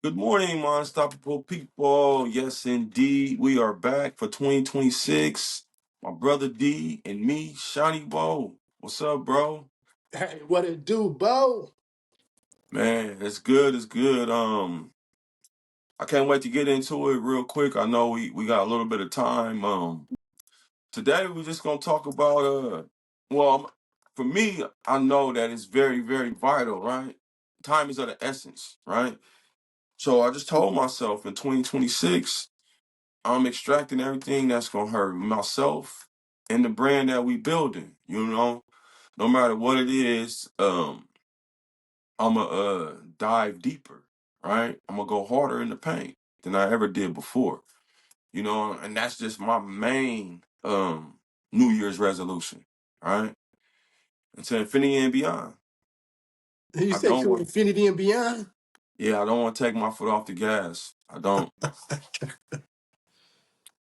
Good morning, my unstoppable people. Yes, indeed, we are back for 2026. My brother D and me, Shawny BO. What's up, bro? Hey, what it do, Bo? Man, it's good. It's good. I can't wait to get into it real quick. I know we got a little bit of time. Today we're just gonna talk about well, for me, I know that it's very, very vital, right? Time is of the essence, right? So I just told myself in 2026. I'm extracting everything that's gonna hurt myself and the brand that we building. No matter what it is, I'ma dive deeper, right? I'm gonna go harder in the paint than I ever did before. And that's just my main New Year's resolution, right? Into infinity and beyond. You I say don't to want, infinity and beyond? yeah, I don't want to take my foot off the gas. I don't.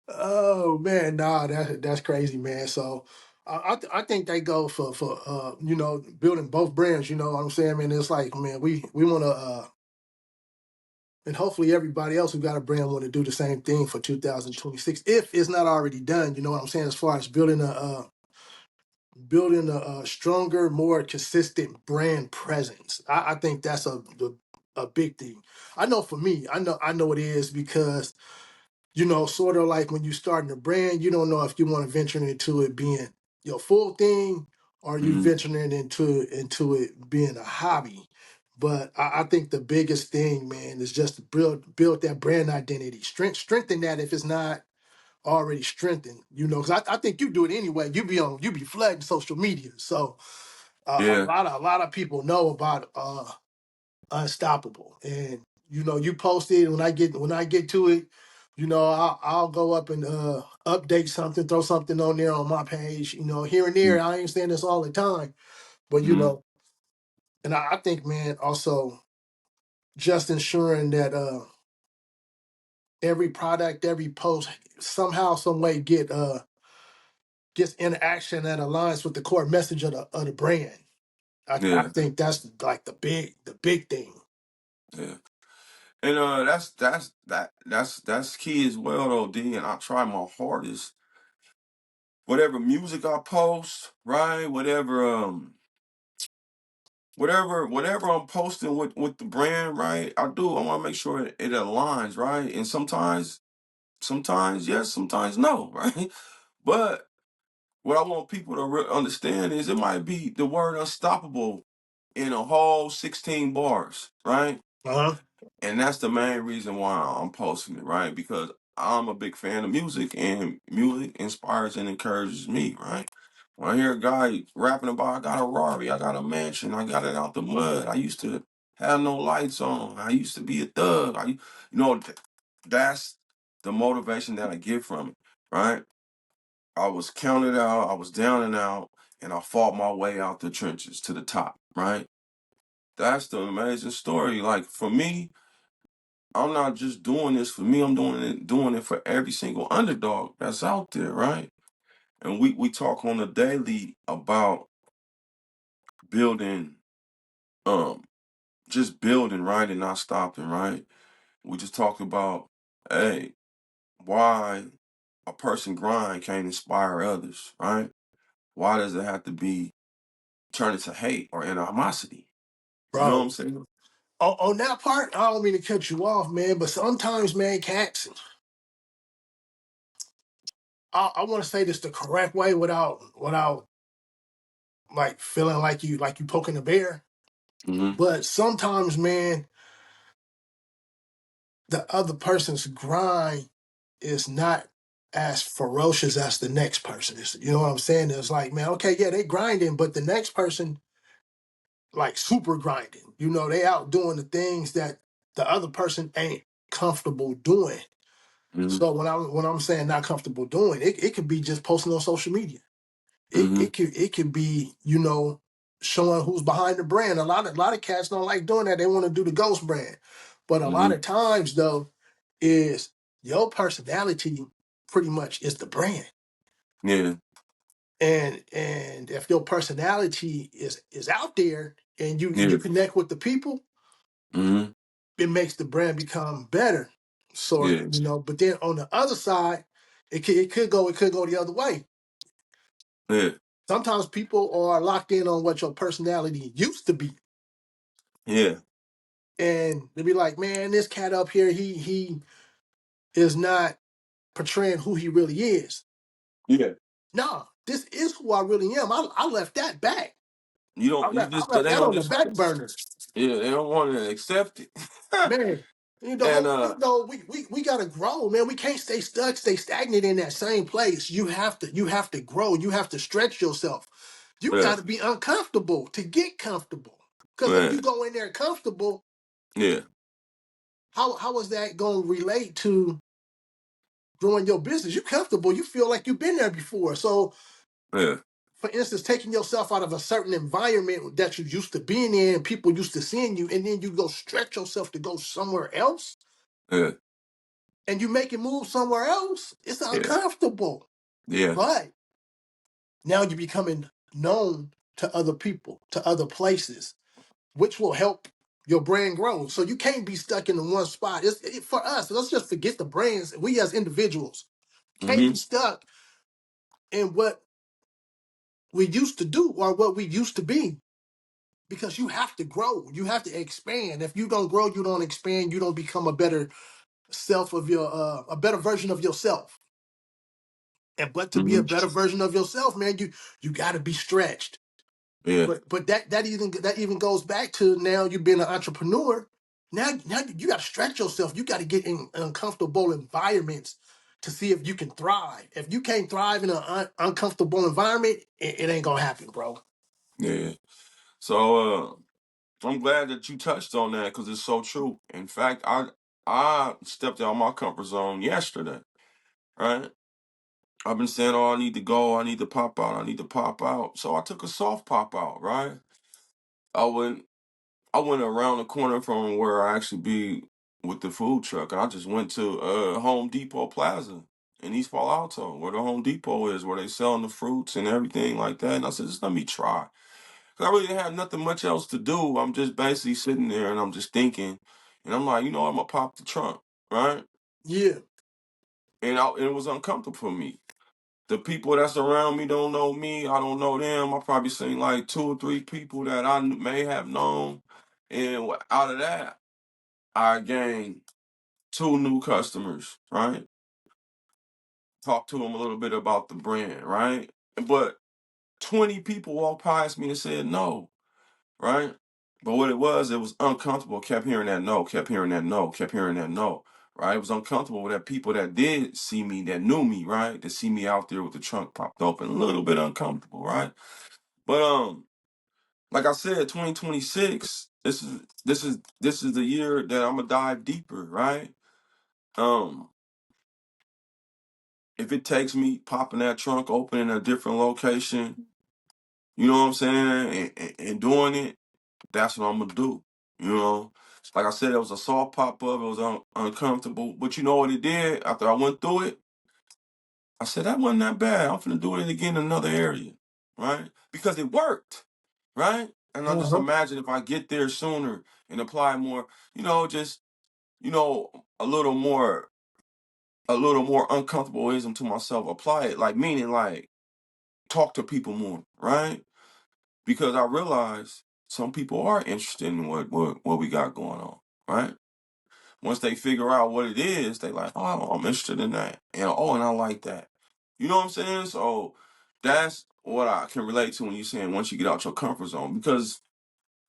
Oh man, nah, that's crazy, man. So I think they go for building both brands. You know what I'm saying, man? It's like, man, we want to and hopefully everybody else who got a brand want to do the same thing for 2026 if it's not already done. You know what I'm saying? As far as building a stronger, more consistent brand presence. I think that's a big thing. I know for me, I know it is because sort of like when you starting a brand, you don't know if you want to venture into it being your full thing or you Mhm. venturing into it being a hobby. But I think the biggest thing, man, is just to build that brand identity, strengthen that if it's not already strengthened. Because I think you do it anyway. You be flooding social media, so a Yeah, lot of people know about Unstoppable. And you post it when I get to it, I'll go up and update something, throw something on there on my page, here and there. I ain't saying this all the time, but mm-hmm. and I think, man, also just ensuring that every product, every post somehow, some way gets interaction that aligns with the core message of the brand. I Yeah, think that's like the big thing. yeah. And that's key as well though, D. And I try my hardest. Whatever music I post, right? Whatever I'm posting with the brand, right? I want to make sure it aligns, right? And sometimes yes, sometimes no, right? But what I want people to understand is it might be the word unstoppable in a whole 16 bars, right? Uh-huh. And that's the main reason why I'm posting it, right? Because I'm a big fan of music, and music inspires and encourages me, right? When I hear a guy rapping about, I got a Rari, I got a mansion, I got it out the mud, I used to have no lights on, I used to be a thug, that's the motivation that I get from it, right? I was counted out, I was down and out, and I fought my way out the trenches to the top, right? That's the amazing story. Like for me, I'm not just doing this for me. I'm doing it for every single underdog that's out there, right? And we talk on a daily about building, um, just building, right, and not stopping, right? We just talk about, hey, why a person grind can't inspire others, right? Why does it have to be turned into hate or animosity? You know what I'm Bro. saying? On that part, I don't mean to cut you off, man, but sometimes, man, cats, I want to say this the correct way without like feeling like you poking a bear. Mm-hmm. But sometimes, man, the other person's grind is not as ferocious as the next person is. You know what I'm saying? It's like, man, okay, yeah, they grinding, but the next person like super grinding. They out doing the things that the other person ain't comfortable doing. Mm-hmm. So when I'm saying not comfortable doing, it could be just posting on social media. It Mm-hmm. it could it could be, showing who's behind the brand. A lot of cats don't like doing that. They want to do the ghost brand. But a lot Mm-hmm. of times though, is your personality pretty much is the brand. Yeah. And if your personality is out there and you Yeah. connect with the people, Mm-hmm. it makes the brand become better, sort Yeah. of, But then on the other side, it could go the other way. Yeah. Sometimes people are locked in on what your personality used to be, Yeah. and they be like, "Man, this cat up here, he is not portraying who he really is." Yeah. No, this is who I really am. I left that back. You I don't. You left, I just. left They that don't on the just. back burner. Yeah. They don't want to accept it. Man, and we gotta grow, man. We can't stay stuck, stay stagnant in that same place. You have to grow. You have to stretch yourself. You yeah. gotta be uncomfortable to get comfortable. Because if you Man. go in there comfortable, Yeah. how is that gonna relate to growing your business? You comfortable, you feel like you've been there before. So Yeah. for instance, taking yourself out of a certain environment that you used to being in, people used to seeing you, and then you go stretch yourself to go somewhere else Yeah. and you make it move somewhere else, it's Yeah. uncomfortable. Yeah. But now you're becoming known to other people, to other places, which will help your brand grow. So you can't be stuck in the one spot. For us, let's just forget the brands. We as individuals can't be Mm-hmm. stuck in what we used to do or what we used to be because you have to grow. You have to expand. If you don't grow, you don't expand, you don't become a better self of a better version of yourself. But to be a Mm-hmm. better version of yourself, man, you got to be stretched. Yeah. But that even goes back to now you being an entrepreneur. Now you got to stretch yourself. You got to get in uncomfortable environments to see if you can thrive. If you can't thrive in an uncomfortable environment, it ain't gonna happen, bro. Yeah. So I'm glad that you touched on that because it's so true. In fact, I stepped out of my comfort zone yesterday. Right. I've been saying, "Oh, I need to go. I need to pop out. I need to pop out." So I took a soft pop out. Right. I went. I went around the corner from where I actually be with the food truck, and I just went to Home Depot Plaza in East Palo Alto, where the Home Depot is, where they selling the fruits and everything like that. And I said, just let me try. 'Cause I really didn't have nothing much else to do. I'm just basically sitting there and I'm just thinking, and I'm like, I'm gonna pop the trunk, right? Yeah. And it was uncomfortable for me. The people that's around me don't know me. I don't know them. I probably seen like two or three people that I may have known, and out of that, I gained two new customers, right? Talk to them a little bit about the brand, right? But 20 people walked past me and said no, right? But what it was uncomfortable. Kept hearing that no, kept hearing that no, kept hearing that no, right? It was uncomfortable with that people that did see me, that knew me, right? That see me out there with the trunk popped open, a little bit uncomfortable, right? But like I said, 2026, this is the year that I'm gonna dive deeper, right? Um, if it takes me popping that trunk open in a different location, you know what I'm saying, and doing it, that's what I'm gonna do. You know, like I said, it was a soft pop up. It was uncomfortable, but you know what it did after I went through it? I said that wasn't that bad. I'm gonna do it again in another area, right? Because it worked, right? And I just Uh-huh. imagine if I get there sooner and apply more, just you know, a little more, a little more uncomfortableism to myself. Apply it, like meaning like talk to people more, right? Because I realize some people are interested in what we got going on, right? Once they figure out what it is, they like, oh, I'm interested in that, and oh, and I like that. You know what I'm saying? So that's what I can relate to when you're saying once you get out your comfort zone, because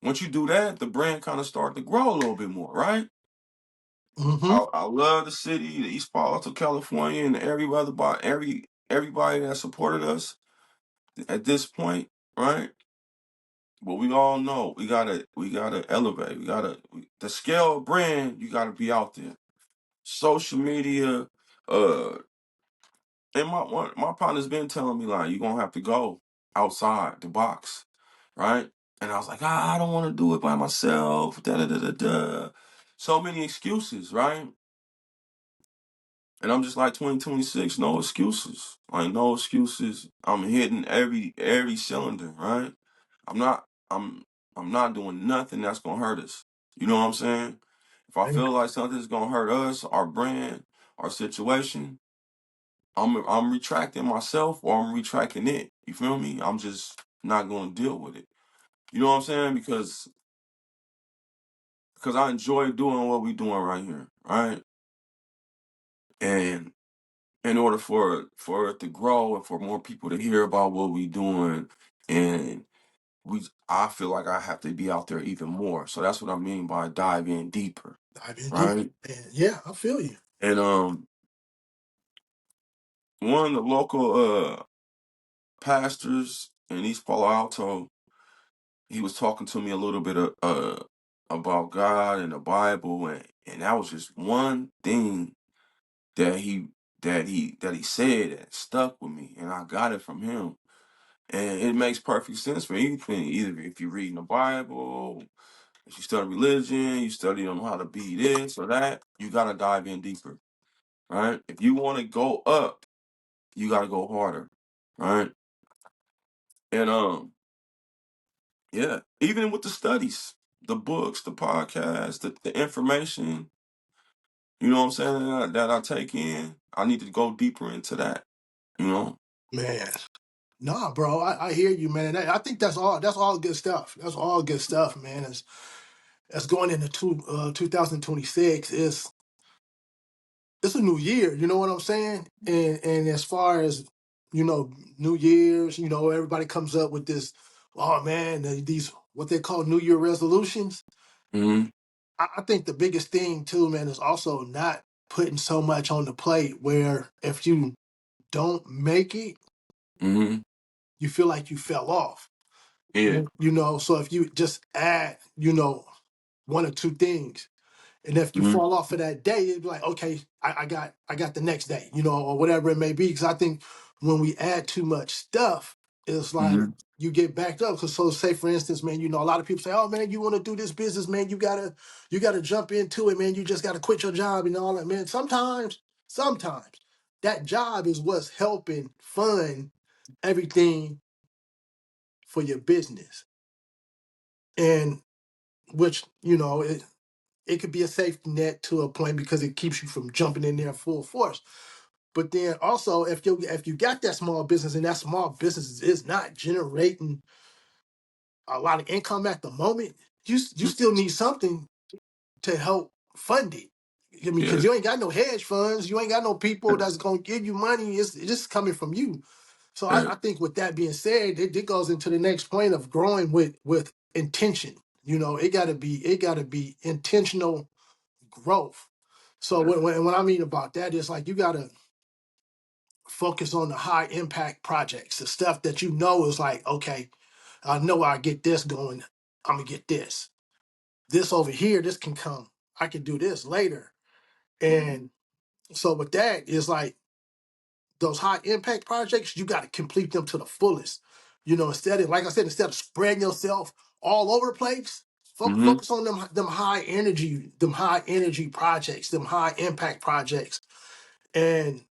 once you do that, the brand kind of start to grow a little bit more, right? Mm-hmm. I love the city, the East Palo Alto, California, and everybody that supported us at this point, right? But we all know we gotta elevate. The scale of brand. You gotta be out there. Social media. Uh, and my partner's been telling me like you gonna have to go outside the box, right? And I was like, I don't want to do it by myself. Da da da da da. So many excuses, right? And I'm just like 2026, no excuses. Like no excuses. I'm hitting every cylinder, right? I'm not I'm I'm not doing nothing that's gonna hurt us. You know what I'm saying? If If I feel like something's gonna hurt us, our brand, our situation, I'm retracting myself or I'm retracting it. You feel me? I'm just not gonna deal with it. You know what I'm saying? Because I enjoy doing what we doing right here, right? And in order for it to grow and for more people to hear about what we doing, and I feel like I have to be out there even more. So that's what I mean by dive in deeper, Dive in deep. right? Man, yeah, I feel you. And one of the local pastors in East Palo Alto, he was talking to me a little bit about God and the Bible, and that was just one thing that he said that stuck with me, and I got it from him. And it makes perfect sense for anything. Either if you're reading the Bible, if you study religion, you study on how to be this or that, you gotta dive in deeper, right? If you want to go up, you gotta go harder, right? And yeah, even with the studies, the books, the podcasts, the information, you know what I'm saying, that I take in, I need to go deeper into that, you know? Man. Nah, bro, I hear you, man. And I think that's all good stuff. That's all good stuff, man. As going into 2026, it's a new year, you know what I'm saying? And as far as, New Year's, everybody comes up with this, oh man, these what they call New Year resolutions. Mm-hmm. I think the biggest thing too, man, is also not putting so much on the plate where if you don't make it, Mm-hmm. you feel like you fell off. Yeah. So if you just add, one or two things, and if you Mm-hmm. fall off for that day, it'd be like, okay, I got the next day, or whatever it may be. Because I think when we add too much stuff, it's like Mm-hmm. you get backed up. Because so say for instance, man, a lot of people say, oh man, you want to do this business, man, you gotta jump into it, man. You just gotta quit your job and all that, man. Sometimes that job is what's helping fund everything for your business, and which it could be a safety net to a point because it keeps you from jumping in there full force. But then also, if you got that small business and that small business is not generating a lot of income at the moment, you still need something to help fund it. I mean, Yeah. because you ain't got no hedge funds, you ain't got no people that's gonna give you money. It's just coming from you. So I Yeah. think with that being said, it goes into the next point of growing with intention. It gotta be intentional growth. So when I mean about that, it's like you gotta focus on the high impact projects, the stuff that is like, okay, I know I get this going, I'm gonna get this. This over here, this can come. I can do this later. And so with that, it's like those high impact projects, you gotta complete them to the fullest. Instead of, like I said, instead of spreading yourself all over the place, Mm-hmm. focus on them high energy projects, them high impact projects, and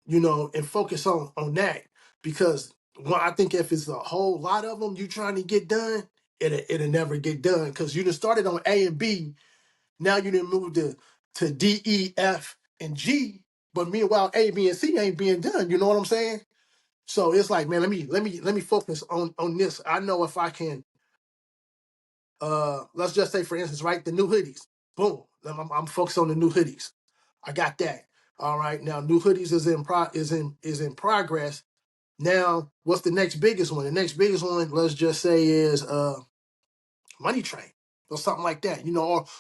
focus on that, because I think if it's a whole lot of them you trying to get done, it'll never get done because you just started on A and B. Now you didn't move to D, E, F, and G, but meanwhile A, B, and C ain't being done. You know what I'm saying? So it's like, man, let me focus on this. I know if I can, let's just say for instance, right, the new hoodies. Boom, I'm focused on the new hoodies. I got that. All right, now new hoodies is in progress. Now, what's the next biggest one? The next biggest one, let's just say, is Money Train or something like that,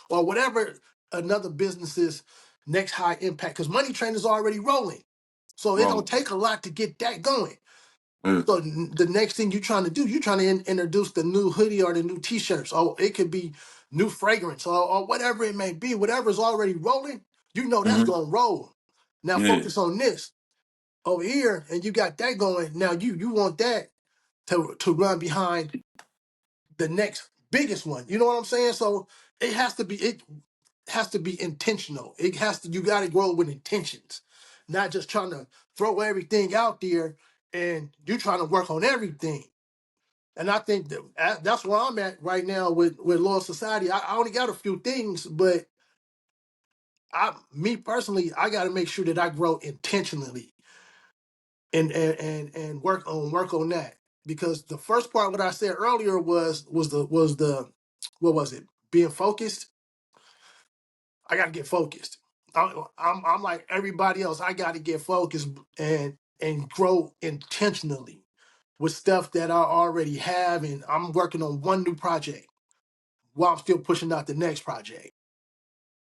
or whatever another business's next high impact. Because Money Train is already rolling, so it don't Wrong. take a lot to get that going. Yeah. So the next thing you're trying to do, you're trying to introduce the new hoodie or the new T-shirts, or it could be new fragrance or whatever it may be. Whatever's already rolling, that's Mm-hmm. gonna roll. Now Yeah. focus on this over here, and you got that going. Now you want that to run behind the next biggest one. You know what I'm saying? So it has to be intentional. You got to grow with intentions, not just trying to throw everything out there and you trying to work on everything. And I think that's where I'm at right now with Loyal Society. I only got a few things, but me personally, I got to make sure that I grow intentionally and work on that, because the first part what I said earlier was the what was it, being focused. I got to get focused. I'm like everybody else. I got to get focused and grow intentionally with stuff that I already have, and I'm working on one new project while I'm still pushing out the next project.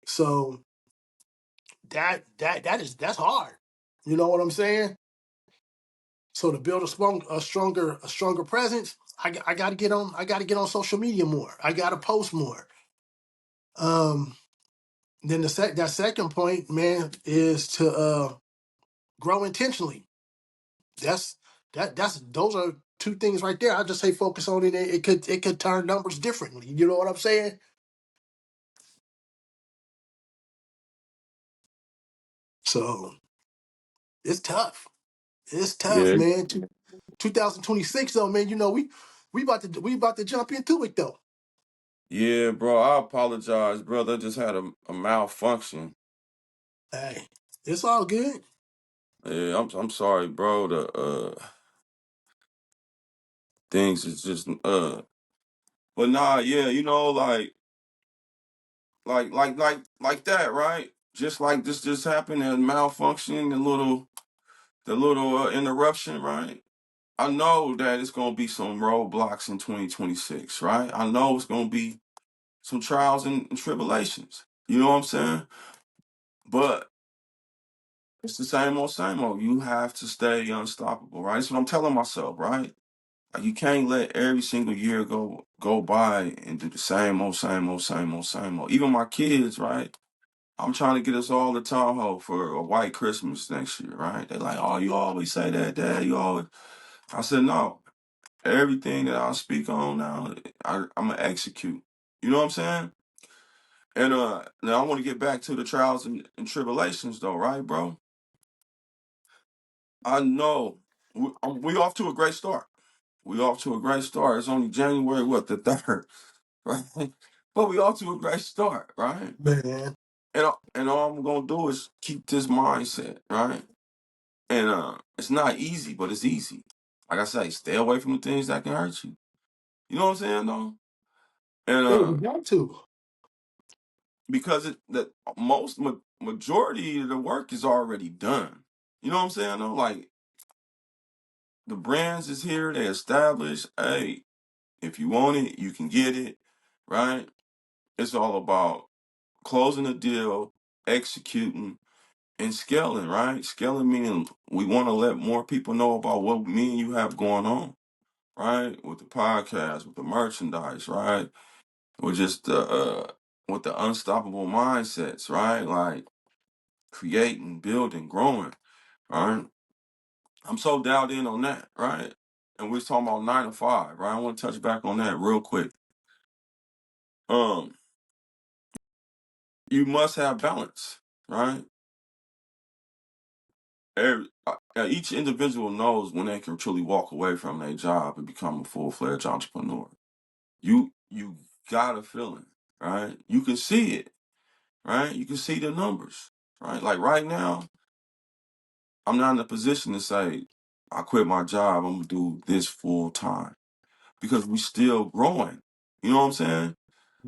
So that's hard. You know what I'm saying? So to build a stronger presence, I got to get on. I got to get on social media more. I got to post more. Um, then that second point, man, is to grow intentionally. That's that's those are two things right there. I just say focus on it. It could turn numbers differently. You know what I'm saying? So it's tough. It's tough, Yeah, man. 2026 though, man. You know we about to jump into it though. yeah, bro. I apologize, brother. I just had a malfunction. Hey, it's all good. Yeah, I'm sorry, bro. The things is just but nah, yeah, like that, right? Just like this just happened and malfunction, the little interruption, right? I know that it's gonna be some roadblocks in 2026, right? I know it's gonna be some trials and tribulations. You know what I'm saying? But it's the same old, same old. You have to stay unstoppable, right? That's what I'm telling myself, right? Like you can't let every single year go by and do the same old, same old, same old, same old. Even my kids, right? I'm trying to get us all the Tahoe for a white Christmas next year, right? They're like, "Oh, you always say that, Dad. You always." I said, "No. Everything that I speak on now, I'm gonna execute." You know what I'm saying? And now I want to get back to the trials and tribulations, though, right, bro? I know we off to a great start. We off to a great start. It's only January, what, the 3rd, right? But we off to a great start, right? Man, And all I'm gonna do is keep this mindset, right? And it's not easy, but it's easy. Like I say, stay away from the things that can hurt you. You know what I'm saying, though? And yeah, we got to. because the majority of the work is already done. You know what I'm saying, though? Like the brands is here, they established. Hey, if you want it, you can get it, right? It's all about closing a deal, executing, and scaling, right? Scaling meaning we want to let more people know about what me and you have going on, right? With the podcast, with the merchandise, right? With just with the unstoppable mindsets, right? Like creating, building, growing, right? I'm so dialed in on that, right? And we was talking about 9 to 5, right? I want to touch back on that real quick. Um, you must have balance, right? Each individual knows when they can truly walk away from their job and become a full-fledged entrepreneur. You got a feeling, right? You can see it, right? You can see the numbers, right? Like right now, I'm not in a position to say I quit my job. I'm gonna do this full time because we still growing. You know what I'm saying?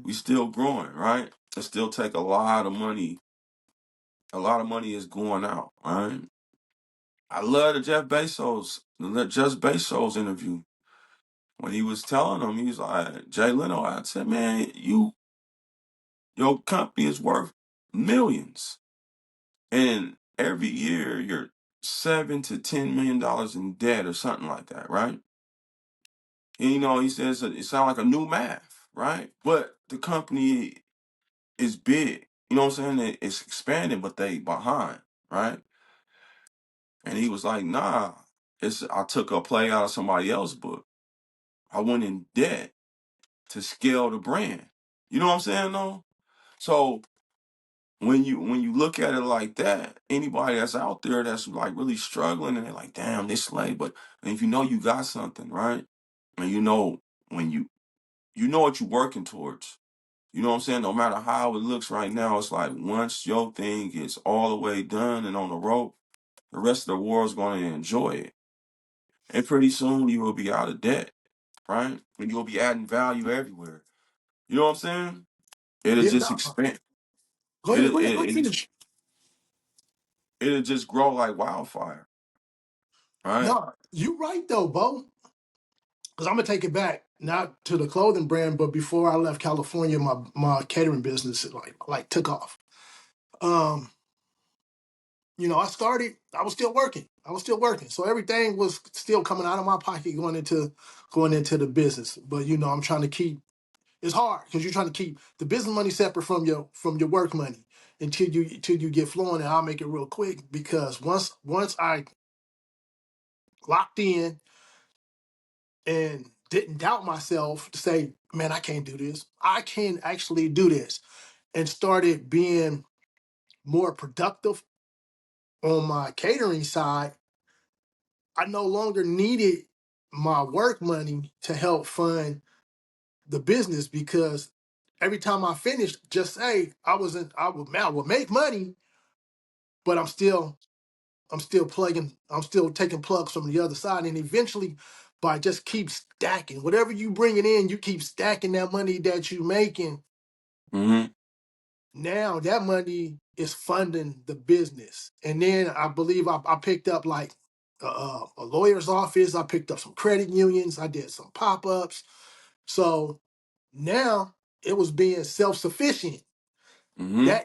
We still growing, right? It still take a lot of money. A lot of money is going out, right? I love the Jeff Bezos interview when he was telling him, he was like, Jay Leno, I said, man, your company is worth millions. And every year you're $7 to $10 million in debt or something like that, right? And he says it sounds like a new math, right? But the company is big. You know what I'm saying? It's expanding, but they behind, right? And he was like, nah, I took a play out of somebody else's book. I went in debt to scale the brand. You know what I'm saying though? So when you look at it like that, anybody that's out there that's like really struggling and they're like, damn, this slave, but if you know you got something, right? And when you know what you're working towards, You know what I'm saying? No matter how it looks right now, it's like once your thing gets all the way done and on the rope, the rest of the world's going to enjoy it. And pretty soon you will be out of debt, right? And you'll be adding value everywhere. You know what I'm saying? It'll Yeah, just no. expand. Go ahead, It'll, go ahead, go it, ahead, it, finish. it'll just grow like wildfire, right? No, you right though, Bo. Because I'm gonna take it back, not to the clothing brand, but before I left California, my catering business like took off. Um, I was still working. I was still working. So everything was still coming out of my pocket going into the business. But I'm trying to keep it's hard because you're trying to keep the business money separate from your work money until you get flowing. And I'll make it real quick because once I locked in and didn't doubt myself to say, man, I can't do this. I can actually do this. And started being more productive on my catering side, I no longer needed my work money to help fund the business because every time I finished, just say I would make money, but I'm still taking plugs from the other side. And eventually by just keep stacking, whatever you bring it in, you keep stacking that money that you making. Mm-hmm. Now that money is funding the business. And then I believe I picked up like a lawyer's office. I picked up some credit unions. I did some pop-ups. So now it was being self-sufficient. Mm-hmm.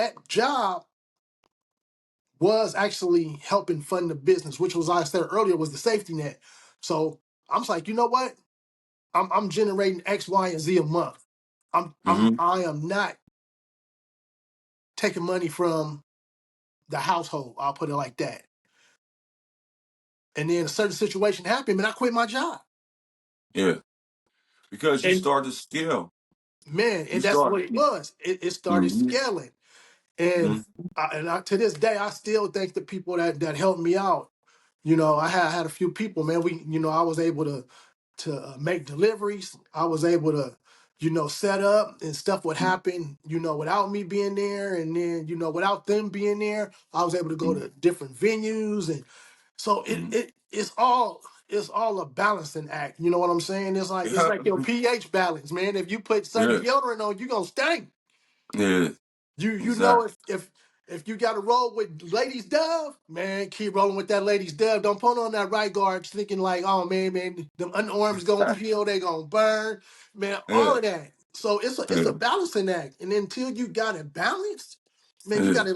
That job was actually helping fund the business, which was, like I said earlier, was the safety net. So I'm just like, you know what? I'm generating X, Y, and Z a month. Mm-hmm. I am not taking money from the household. I'll put it like that. And then a certain situation happened, and I quit my job. Yeah. Because you And start to scale. man, You and that's start. what it was. It started Mm-hmm. scaling. And Mm-hmm. to this day, I still thank the people that helped me out. I had a few people, man. I was able to make deliveries. I was able to, set up, and stuff would happen, without me being there, and then, without them being there, I was able to go Mm-hmm. to different venues, and so it's all a balancing act. You know what I'm saying? It's like your Yeah. pH balance, man. If you put certain Yeah. deodorant on, you gonna stink. Yeah. You know Exactly. if you got to roll with Ladies Dove, man, keep rolling with that Ladies Dove. Don't put on that right guard thinking like, oh man, them underarms gonna peel, they gonna burn, man. All Yeah. of that. So it's a Yeah. balancing act, and until you got it balanced, man, you Yeah. gotta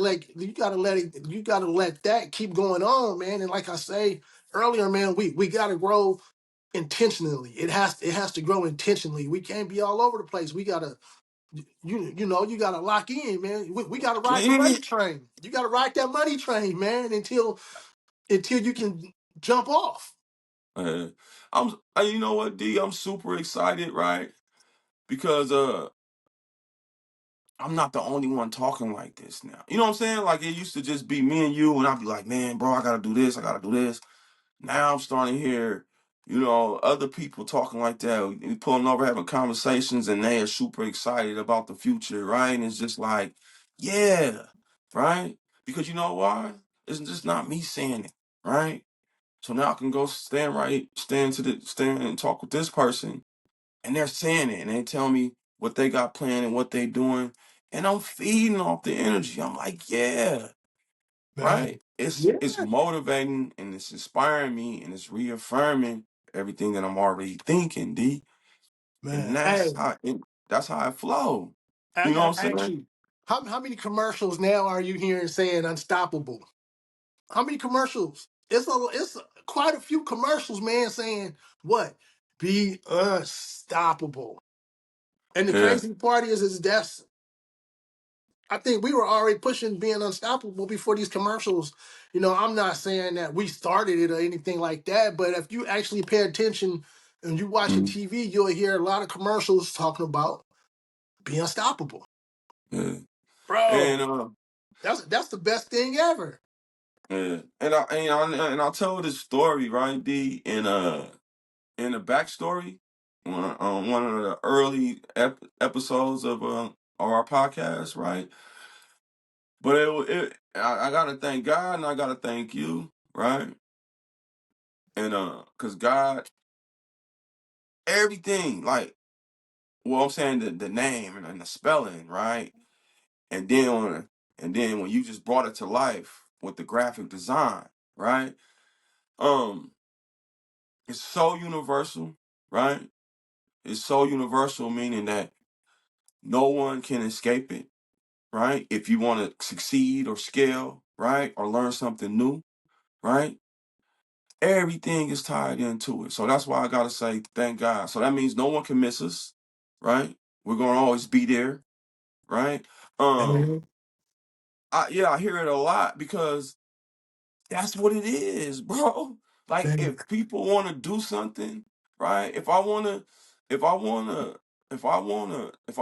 let that keep going on, man. And like I say earlier, man, we gotta grow intentionally. It has to grow intentionally. We can't be all over the place. We gotta you gotta lock in, man. We gotta ride the money Clean. train. You gotta ride that money train, man, until you can jump off. Uh, you know what, D? I'm super excited, right? Because I'm not the only one talking like this now. You know what I'm saying? Like it used to just be me and you, and I'd be like, man, bro, I gotta do this, I gotta do this. Now I'm starting to hear, other people talking like that. We pulling over, having conversations, and they are super excited about the future, right? And it's just like, yeah, right? Because you know why? It's just not me saying it, right? So now I can go stand and talk with this person, and they're saying it, and they tell me what they got planned and what they doing, and I'm feeding off the energy. I'm like, yeah, Man. right. It's Yeah, motivating and it's inspiring me and it's reaffirming everything that I'm already thinking, D. And man. Hey, that's how I flow. I You know what gotta I'm ask saying? you, how many commercials now are you hearing saying unstoppable? How many commercials? It's quite a few commercials, man, saying what? Be unstoppable. And the Yeah. crazy part is that's I think we were already pushing being unstoppable before these commercials. I'm not saying that we started it or anything like that, but if you actually pay attention and you watching Mhm. TV, you'll hear a lot of commercials talking about be unstoppable. Yeah. And Bro, that's the best thing ever. yeah. And I'll tell this story, right, D, in the backstory. one of the early episodes of our podcast, right? But I gotta thank God and I gotta thank you, right? And cause God, everything, like, well, I'm saying the name and the spelling, right? And then when you just brought it to life with the graphic design, right? Um, it's so universal, right? It's so universal, meaning that no one can escape it, right? If you want to succeed or scale, right, or learn something new, right? Everything is tied into it. So that's why I gotta say thank God. So that means no one can miss us, right? We're gonna always be there, right? Um, Mhm. I hear it a lot because that's what it is, bro. Like Man, if people want to do something, right? If I wanna, if I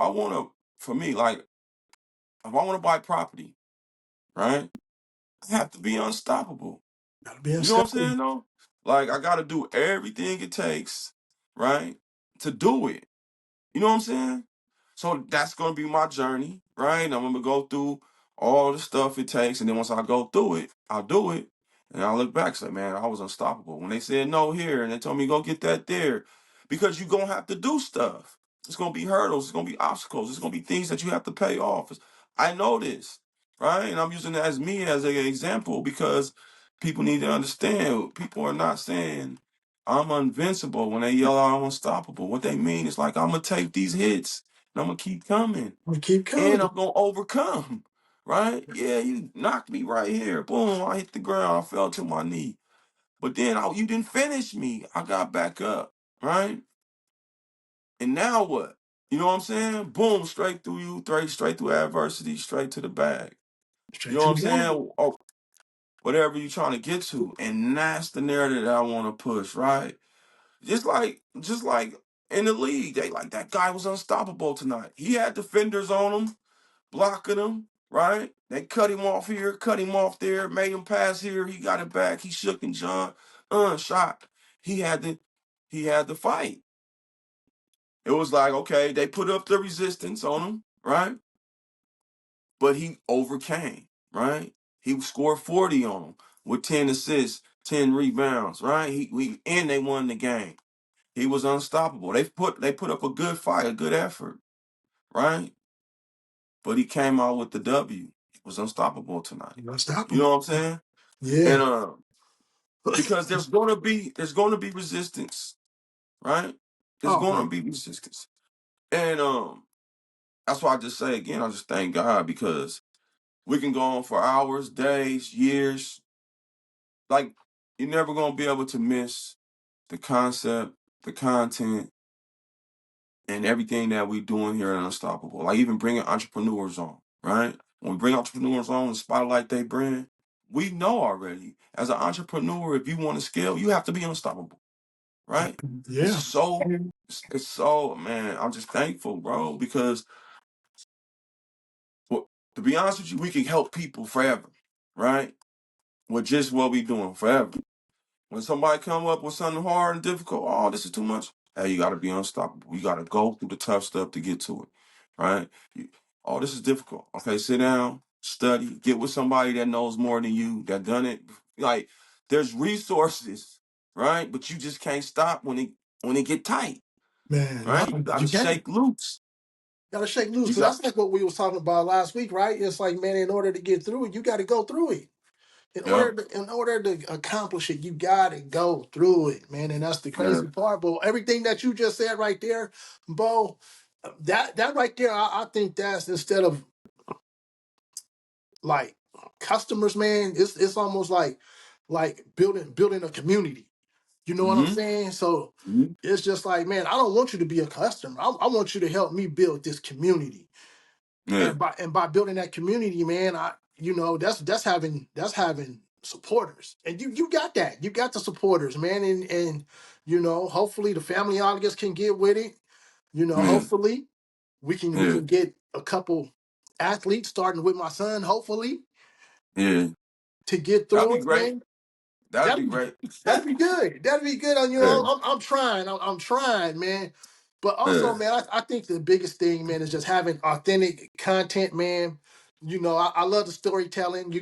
wanna, for me, like if I wanna buy property, right? I have to be unstoppable. gotta be You know what I'm unstoppable. saying though? Like I gotta do everything it takes, right? To do it. You know what I'm saying? So that's gonna be my journey, right? I'm gonna go through all the stuff it takes, and then once I go through it, I'll do it, and I'll look back and say, man, I was unstoppable. When they said no here, and they told me go get that there, because you're gonna have to do stuff. It's gonna be hurdles, it's gonna be obstacles, it's gonna be things that you have to pay off. I know this, right? And I'm using it as me as an example because people need to understand. People are not saying I'm invincible when they yell out I'm unstoppable. What they mean is like I'm gonna take these hits and I'm gonna keep coming We keep and coming. I'm gonna overcome. Right? Yeah, you knocked me right here. Boom! I hit the ground. I fell to my knee. But then you didn't finish me. I got back up. Right? And now what? You know what I'm saying? Boom! Straight through you. Straight through adversity. Straight to the bag. You Straight know what to I'm the bottom. saying? Or whatever you're trying to get to. And that's the narrative that I want to push. Right? Just like in the league, they like that guy was unstoppable tonight. He had defenders on him, blocking him, right? They cut him off here, cut him off there, made him pass here. He got it back. He shook and John, shot. He had to, he had to fight. It was like, okay, they put up the resistance on him, right? But he overcame, right? He scored 40 on him with 10 assists, 10 rebounds, right? And they won the game. He was unstoppable. They put up a good fight, a good effort, right? But he came out with the W. He was unstoppable tonight. You know Unstoppable. what I'm saying? Yeah. And because there's gonna be resistance, right? There's gonna Always. be resistance. And that's why I just say again, I just thank God because we can go on for hours, days, years. Like you're never gonna be able to miss the concept, the content, and everything that we doing here at Unstoppable. Like even bringing entrepreneurs on, right? When we bring entrepreneurs on and spotlight their brand, we know already as an entrepreneur, if you want to scale, you have to be unstoppable, right? It's Yeah. so, it's so, man. I'm just thankful, bro, because well, to be honest with you, we can help people forever, right? With just what we doing forever. When somebody come up with something hard and difficult, oh, this is too much. Hey, you got to be unstoppable. You got to go through the tough stuff to get to it, right? Oh, this is difficult. Okay, sit down, study, get with somebody that knows more than you, that done it. Like, there's resources, right? But you just can't stop when it get tight, Man, no, right? You got to you can't. shake loose. Gotta shake loose You because got, that's like what we was talking about last week, right? It's like, man, in order to get through it, you got to go through it. yeah, In order to accomplish it, you got to go through it, man. And that's the yeah, crazy part. But everything that you just said right there, Bo, that right there, I think that's instead of like customers, man, it's almost like building a community. You know what I'm mm-hmm, saying? So mm-hmm, it's just like, man, I don't want you to be a customer. I want you to help me build this community. yeah, And by building that community, man, that's having supporters. And you got that. You got the supporters, man. And hopefully the family audience can get with it. yeah, Hopefully we yeah, can get a couple athletes starting with my son, hopefully, yeah. to get That'd be through it, great. man. That'd be That'd be great. that'd be good. That'd be good. Yeah, I'm trying. I'm trying, man. But also, Yeah. man, I think the biggest thing, man, is just having authentic content, man. I love the storytelling.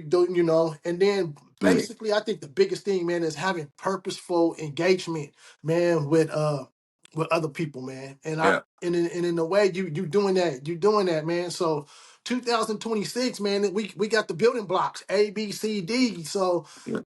And then Yeah. basically, I think the biggest thing, man, is having purposeful engagement, man, with other people, man. Yeah. And in a way, you doing that, man. So 2026, man, we got the building blocks A, B, C, D. So Yeah.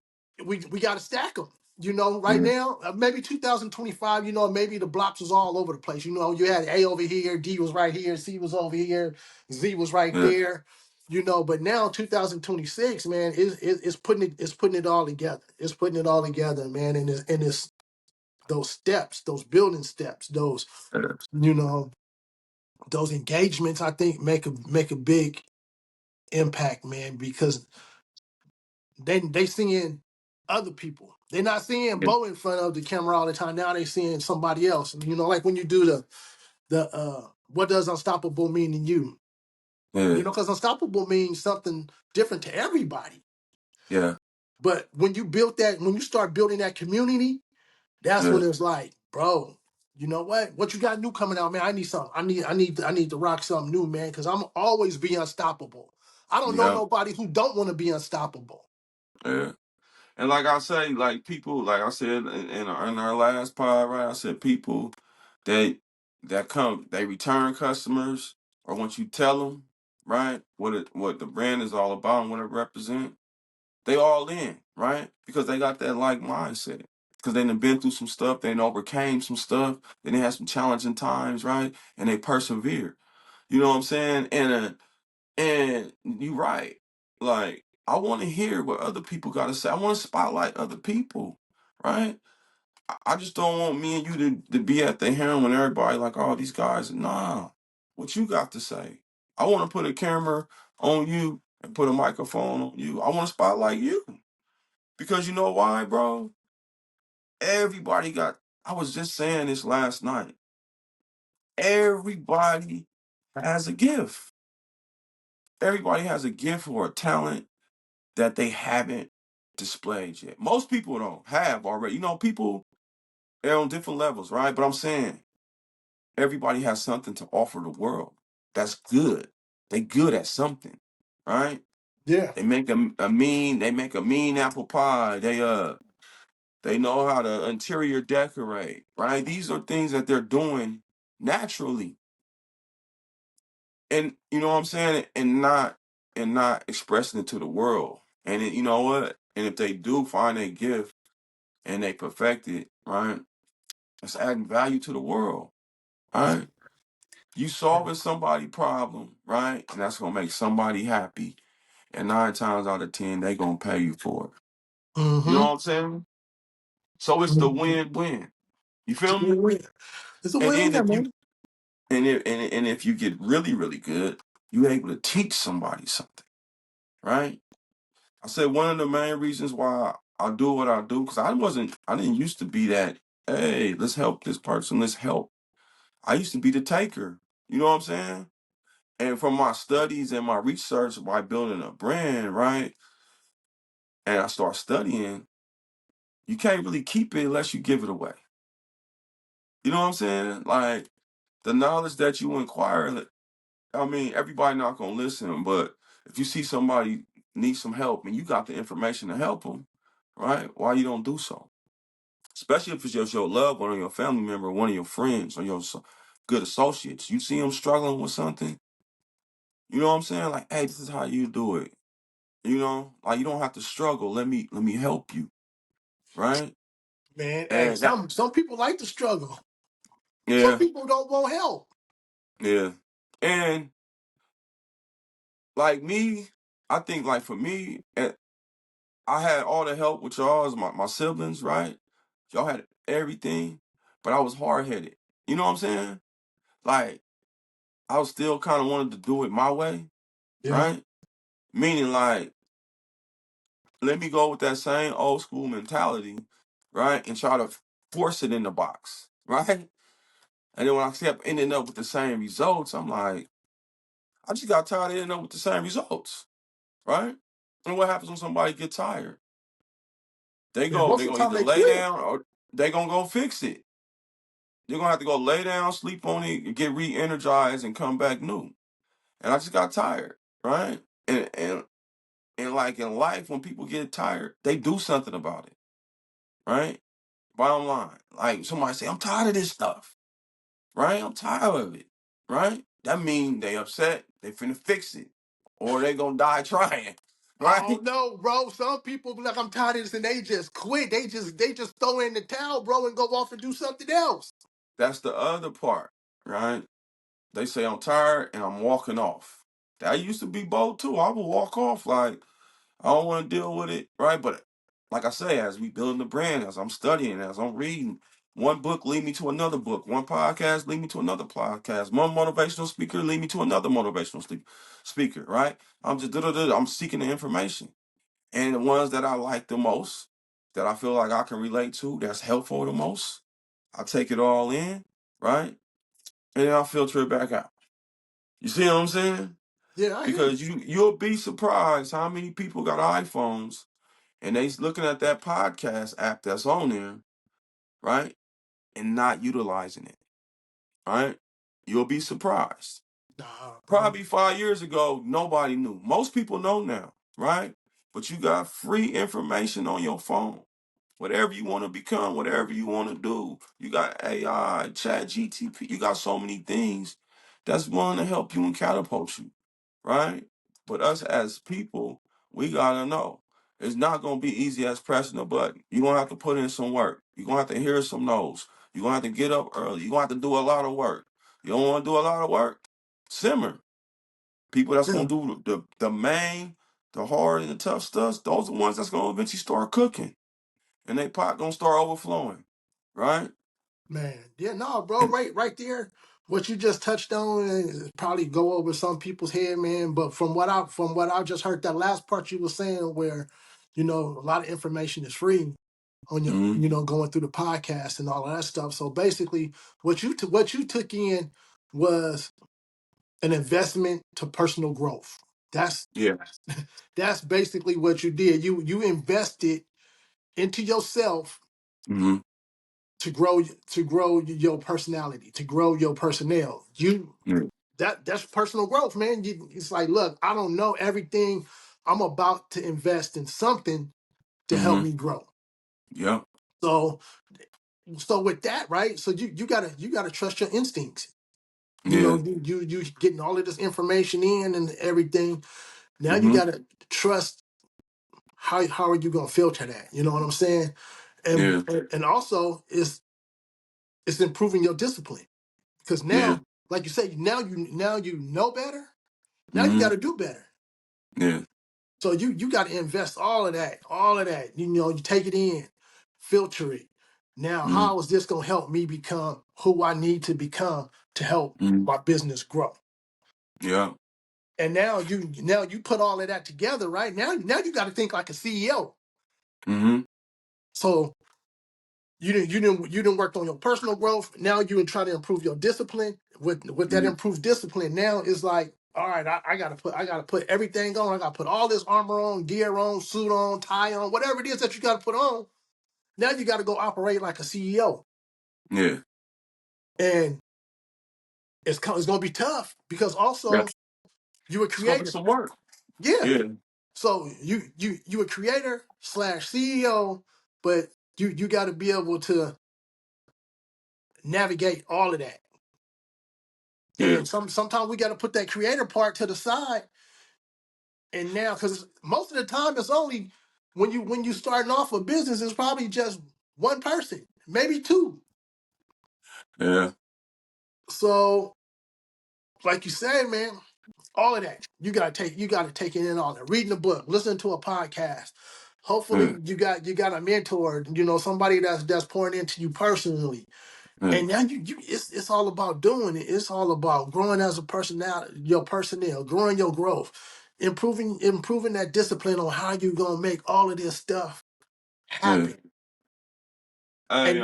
we got to stack them. Right Yeah. now, maybe 2025. Maybe the blocks was all over the place. You had A over here, D was right here, C was over here, Z was right Yeah. there. But now 2026, man, it's putting it all together. It's putting it all together, man. And it's those steps, those building steps, Yeah. you know, those engagements. I think make a big impact, man, because they seeing other people. They're not seeing Yeah. Bo in front of the camera all the time. Now they seeing somebody else. And like when you do the what does unstoppable mean to you? Yeah. Because unstoppable means something different to everybody. Yeah. But when you start building that community, that's Yeah. when it's like, bro, you know what? What you got new coming out, man? I need something. I need to rock something new, man, because I'm always be unstoppable. I don't know Yeah. nobody who don't want to be unstoppable. Yeah. And like I say, like people, like I said in our last pod, right? I said people that they return customers, or once you tell them, right, what the brand is all about and what it represents, they all in, right? Because they got that like mindset. Because they done been through some stuff, they done overcame some stuff, then they had some challenging times, right? And they persevere. You know what I'm saying? And you're right. Like, I want to hear what other people got to say. I want to spotlight other people, right? I just don't want me and you to be at the helm when everybody like, oh, these guys. Nah, what you got to say? I want to put a camera on you and put a microphone on you. I want to spotlight you because you know why, bro? Everybody got. I was just saying this last night. Everybody has a gift. Everybody has a gift or a talent that they haven't displayed yet. Most people don't have already. People are on different levels, right? But I'm saying everybody has something to offer the world. That's good. They good at something, right? Yeah. They make a mean apple pie. They know how to interior decorate, right? These are things that they're doing naturally. And you know what I'm saying? And not expressing it to the world. And you know what? And if they do find a gift and they perfect it, right? It's adding value to the world, right? You solving somebody's problem, right? And that's gonna make somebody happy. And 9 times out of 10, they gonna pay you for it. You know Mm-hmm. what I'm saying? So it's the win-win. You It's a feel me? win-win. It's a And then win-win, if you man. and if you get really, really good, you're able to teach somebody something, right? I said one of the main reasons why I do what I do, because I didn't used to be that, hey, let's help this person, let's help. I used to be the taker. You know what I'm saying? And from my studies and my research by building a brand, right? And I start studying, you can't really keep it unless you give it away. You know what I'm saying? Like the knowledge that you inquire, I mean, everybody not gonna listen, but if you see somebody need some help and you got the information to help them, right? Why you don't do so? Especially if it's just your loved one or your family member, or one of your friends or your good associates. You see them struggling with something, you know what I'm saying? Like, hey, this is how you do it. Like you don't have to struggle. Let me help you, right? Man, hey, And that, some people like to struggle. Some yeah, people don't want help. yeah. And like me, I think like for me, I had all the help with y'all as my siblings, right? Y'all had everything, but I was hard headed. You know what I'm saying? Like I was still kind of wanted to do it my way, Yeah. right? Meaning like, let me go with that same old school mentality, right? And try to force it in the box, right? And then when I kept ending up with the same results, I'm like, I just got tired of ending up with the same results, right? And what happens when somebody get tired? They Yeah. go, Most they of the gonna time either they lay quit. down or they gonna go fix it. You're gonna have to go lay down, sleep on it, get re-energized, and come back new. And I just got tired, right? And like in life, when people get tired, they do something about it, right? Bottom line, like somebody say, "I'm tired of this stuff," right? I'm tired of it, right? That means they upset, they finna fix it, or they gonna die trying, Oh right? no, bro. Some people be like, I'm tired of this, and they just quit. They just throw in the towel, bro, and go off and do something else. That's the other part, right? They say I'm tired and I'm walking off. That used to be bold too. I would walk off like I don't want to deal with it, right? But like I say, as we building the brand, as I'm studying, as I'm reading, one book lead me to another book. One podcast lead me to another podcast. One motivational speaker lead me to another motivational speaker, right? I'm just I'm seeking the information. And the ones that I like the most, that I feel like I can relate to, that's helpful the most, I take it all in, right? And then I filter it back out. You see what I'm saying? Yeah, I hear you. Because you'll be surprised how many people got iPhones and they's looking at that podcast app that's on there, right? And not utilizing it, right? You'll be surprised. Nah, bro. Probably 5 years ago, nobody knew. Most people know now, right? But you got free information on your phone. Whatever you want to become, whatever you want to do. You got AI, Chat GTP. You got so many things that's willing to help you and catapult you, right? But us as people, we gotta know it's not gonna be easy as pressing a button. You're gonna have to put in some work. You're gonna have to hear some no's. You're gonna have to get up early. You're gonna have to do a lot of work. You don't want to do a lot of work? Simmer. People that's Yeah, gonna do the main, the hard and the tough stuff, those are the ones that's gonna eventually start cooking. And they pot gonna start overflowing. Right? man. Yeah, no, bro. Right there. What you just touched on is probably go over some people's head, man. But from what I just heard, that last part you were saying, where a lot of information is free on your, Mm-hmm. going through the podcast and all of that stuff. So basically, what you took in was an investment to personal growth. That's Yeah. that's basically what you did. You invested into yourself Mm-hmm. to grow your personality, to grow your personnel. Yeah. That's personal growth, man. It's like, look, I don't know everything. I'm about to invest in something to help Mm-hmm. me grow. Yeah. So with that, right? So you gotta trust your instincts. Yeah. You getting all of this information in and everything. Now you Mm-hmm. gotta trust how are you gonna filter that? You know what I'm saying? And Yeah. and also it's improving your discipline. Because Yeah. now, like you say, now you know better. Now you Mm-hmm. gotta do better. Yeah. So you gotta invest all of that, all of that. You take it in, filter it. Now, Mm-hmm. how is this gonna help me become who I need to become to help Mm-hmm. my business grow? Yeah. And now you put all of that together, right? Now you got to think like a CEO. Mm-hmm. So you didn't work on your personal growth. Now you trying to improve your discipline. With that Mm-hmm. improved discipline, now it's like, all right, I gotta put everything on. I gotta put all this armor on, gear on, suit on, tie on, whatever it is that you gotta put on. Now you gotta go operate like a CEO. Yeah. And it's gonna be tough because Yeah. also you a It's gonna be creator. some work. Yeah. Yeah. So you a creator slash CEO, but you got to be able to navigate all of that. Yeah. And sometimes we got to put that creator part to the side. And now, because most of the time, it's only when you starting off a business, it's probably just one person, maybe two. Yeah. So, like you said, man, all of that you gotta take it in all that. Reading a book, listening to a podcast. Yeah. Hopefully, you got a mentor, somebody that's pouring into you personally. Yeah. And now it's all about doing it. It's all about growing as a personality, your personnel, growing your growth, improving that discipline on how you gonna make all of this stuff Yeah. happen. Hey,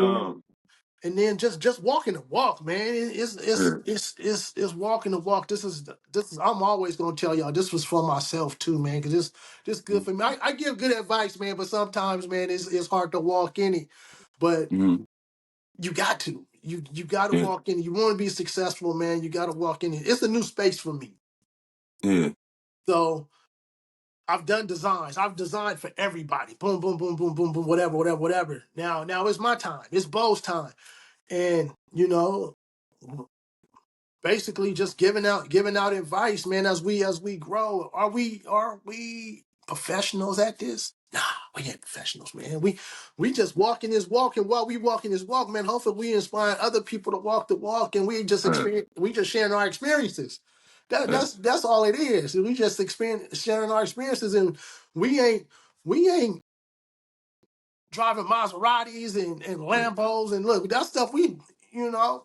And then just walking the walk, man. It's it's yeah. it's it's it's walking the walk. This is I'm always gonna tell y'all this was for myself too, man, because this good for me. I give good advice, man, but sometimes, man, it's hard to walk in it. But Mm-hmm. you got to. you got to Yeah. walk in. You want to be successful, man. You got to walk in. It's a new space for me. Yeah. So I've done designs. I've designed for everybody. Boom, boom, boom, boom, boom, boom. Whatever, whatever, whatever. Now it's my time. It's Bo's time, and basically just giving out advice, man, as we grow. Are we professionals at this? Nah, we ain't professionals, man. We just walking this walk, and while we walking this walk, man, hopefully we inspire other people to walk the walk, and Uh, we just sharing our experiences. That, uh, that's that's all it is. We just sharing our experiences, and we ain't driving Maseratis and yeah. Lambos, and look, that stuff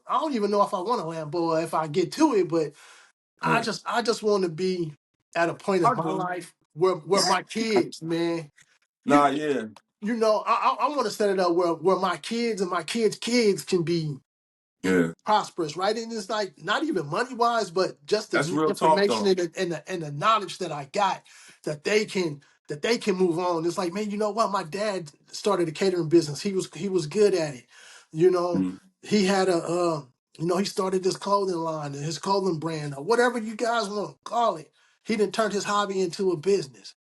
I don't even know if I want a Lambo or if I get to it, but Uh, I just want to be at a point I of my do. life where my kids, man, Nah, you yeah. I want to set it up where my kids and my kids' kids can be Yeah. prosperous, right? And it's like not even money wise, but just That's the real talk information though. and the knowledge that I got that they can move on. It's like, man, you know what? My dad started a catering business. He was good at it. You know, Mm, he had he started this clothing line, his clothing brand, or whatever you guys want to call it. He didn't turn his hobby into a business.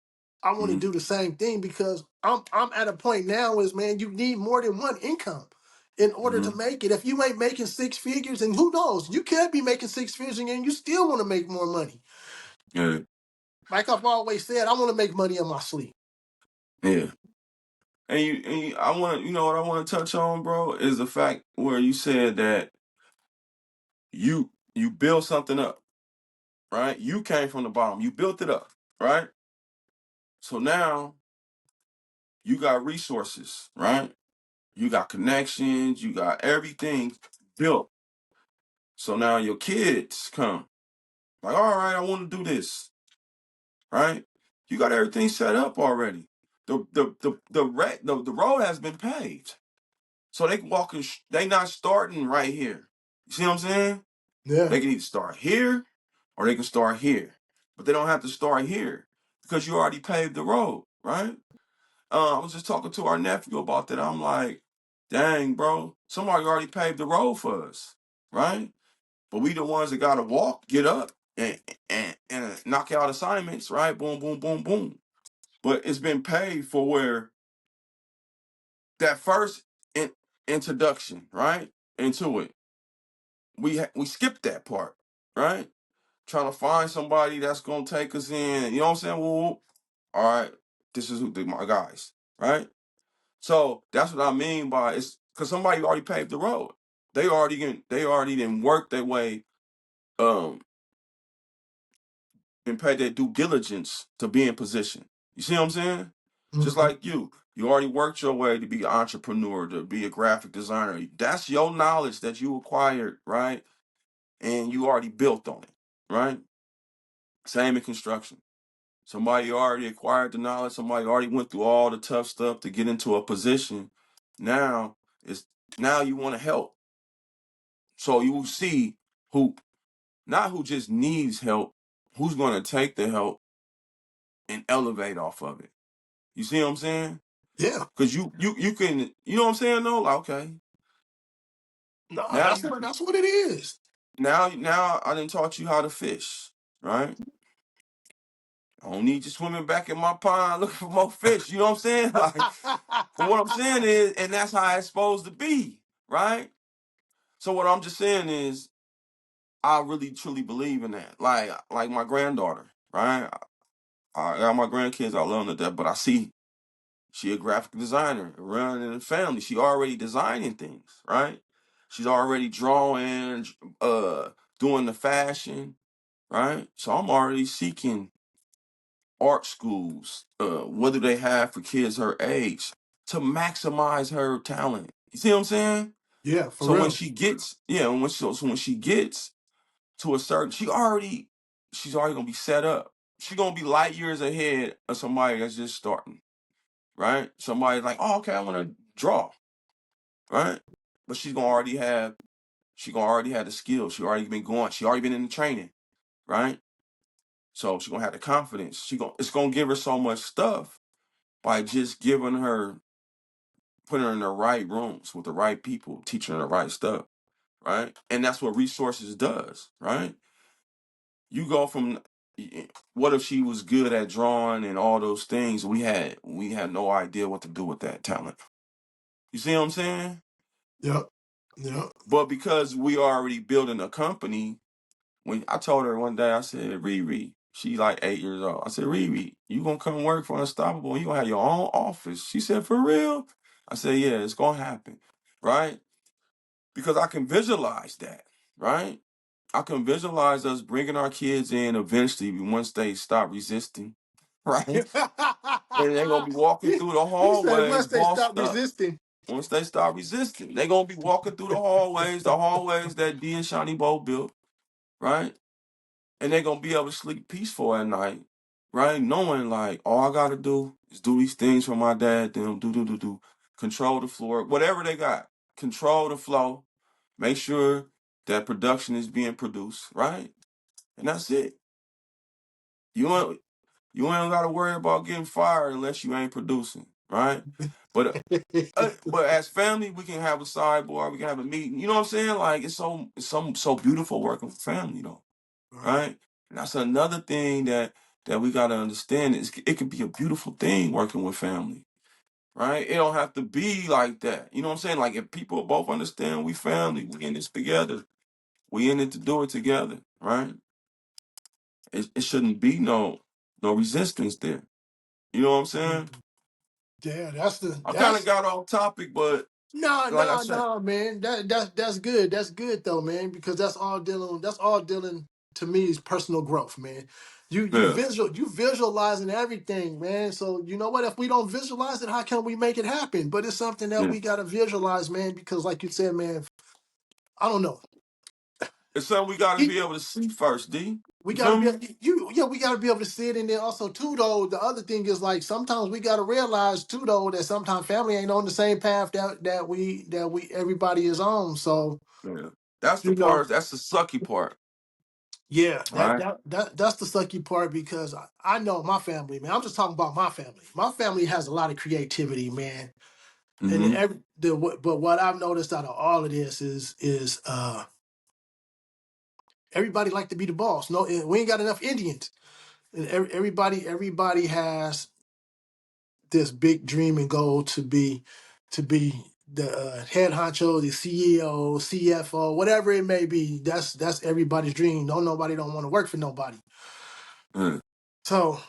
I want to mm, do the same thing because I'm at a point now is, man, you need more than one income in order to mm, make it. If you ain't making six figures, and who knows, you could be making six figures and you still want to make more money. yeah. Like I've always said, I want to make money in my sleep. Yeah. I want to, what I want to touch on, bro, is the fact where you said that you build something up, right? You came from the bottom, you built it up, right? So now you got resources, right? You got connections, you got everything built. So now your kids come, like, all right, I want to do this, right? You got everything set up already. The road has been paved. So they walking, they not starting right here. You see what I'm saying? Yeah, They can either start here or they can start here. But they don't have to start here because you already paved the road, right? I was just talking to our nephew about that. I'm like, dang, bro, somebody already paved the road for us, right? But we the ones that gotta walk, get up, and knock out assignments, right? Boom, boom, boom, boom. But it's been paid for where that first introduction, right, into it, we skipped that part, right? Trying to find somebody that's gonna take us in. You know what I'm saying? Well, all right, this is my guys, right? So that's what I mean by it's because somebody already paved the road. They already didn't work their way, um, and pay their due diligence to be in position. You see what I'm saying? Just mhm. like you already worked your way to be an entrepreneur, to be a graphic designer. That's your knowledge that you acquired, right? And you already built on it, right? Same in construction. Somebody already acquired the knowledge. Somebody already went through all the tough stuff to get into a position. Now it's now you want to help. So you will see who not who just needs help, who's going to take the help and elevate off of it. You see what I'm saying? Yeah. Because you can, you know what I'm saying? No, like, okay. No, Now that's you what that's what it is. now I done taught you how to fish, right? I don't need you swimming back in my pond looking for more fish. You know what I'm saying? Like, but what I'm saying is, and that's how it's supposed to be, right? So what I'm just saying is, I really truly believe in that. Like my granddaughter, right? I got my grandkids, I love them to death, but I see she a graphic designer, running in the family. She already designing things, right? She's already drawing, doing the fashion, right? So I'm already seeking art schools, what do they have for kids her age to maximize her talent? You see what I'm saying? Yeah, for So when real. she gets, yeah, when she gets to a certain, she's already gonna be set up. She's gonna be light years ahead of somebody that's just starting, right? Somebody like, oh, okay, I want to draw, right? But she gonna already have the skills. She already been going. She already been in the training, right? So she gonna have the confidence. It's gonna give her so much stuff by just giving her, putting her in the right rooms with the right people, teaching her the right stuff. right? And that's what resources does, right? You go from what if she was good at drawing and all those things? We had no idea what to do with that talent. You see what I'm saying? Yep. Yep. But because we already building a company, when I told her one day, I said, Riri, she like 8 years old. I said, Riri, you gonna come work for Unstoppable and you gonna have your own office. She said, for real? I said, yeah, it's gonna happen. Right? Because I can visualize that, right? I can visualize us bringing our kids in eventually once they stop resisting, right? And they're gonna be walking through the He said hallways once they stop bossed up. resisting. Once they start resisting, they're gonna be walking through the hallways that Dee and Shawny BO built, right? And they're gonna be able to sleep peaceful at night, right? Knowing like all I gotta do is do these things for my dad, them do, control the floor, whatever they got, control the flow, make sure that production is being produced, right? And that's it. You ain't you ain't gotta worry about getting fired unless you ain't producing, right? But but as family, we can have a sideboard, we can have a meeting. You know what I'm saying? Like it's so beautiful working with family though, Right. right? And that's another thing that we gotta understand is it can be a beautiful thing working with family, right? It don't have to be like that. You know what I'm saying? Like if people both understand we family, we in this together, we in it to do it together, right? It shouldn't be no resistance there. You know what I'm saying? Yeah, I kind of that's got off topic, but no, like I no, said, no, man. That's good. That's good though, man, because that's all dealing to me is personal growth, man. yeah, You visualizing everything, man. So you know what? If we don't visualize it, how can we make it happen? But it's something that yeah. we gotta visualize, man, because like you said, man, I don't know. It's something we got to be able to see first, D. We You gotta feel be me? we gotta be able to see it. And then also too though, the other thing is like sometimes we gotta realize too though that sometimes family ain't on the same path that we everybody is on. So Yeah. That's the you know, part. That's the sucky part, yeah, right? that's the sucky part because I know my family, man. I'm just talking about my family. My family has a lot of creativity, man. And Mm-hmm. but what I've noticed out of all of this is everybody like to be the boss. No, we ain't got enough Indians. And everybody has this big dream and goal to be the head honcho, the CEO, CFO, whatever it may be. That's everybody's dream. Nobody don't want to work for nobody. Yeah. So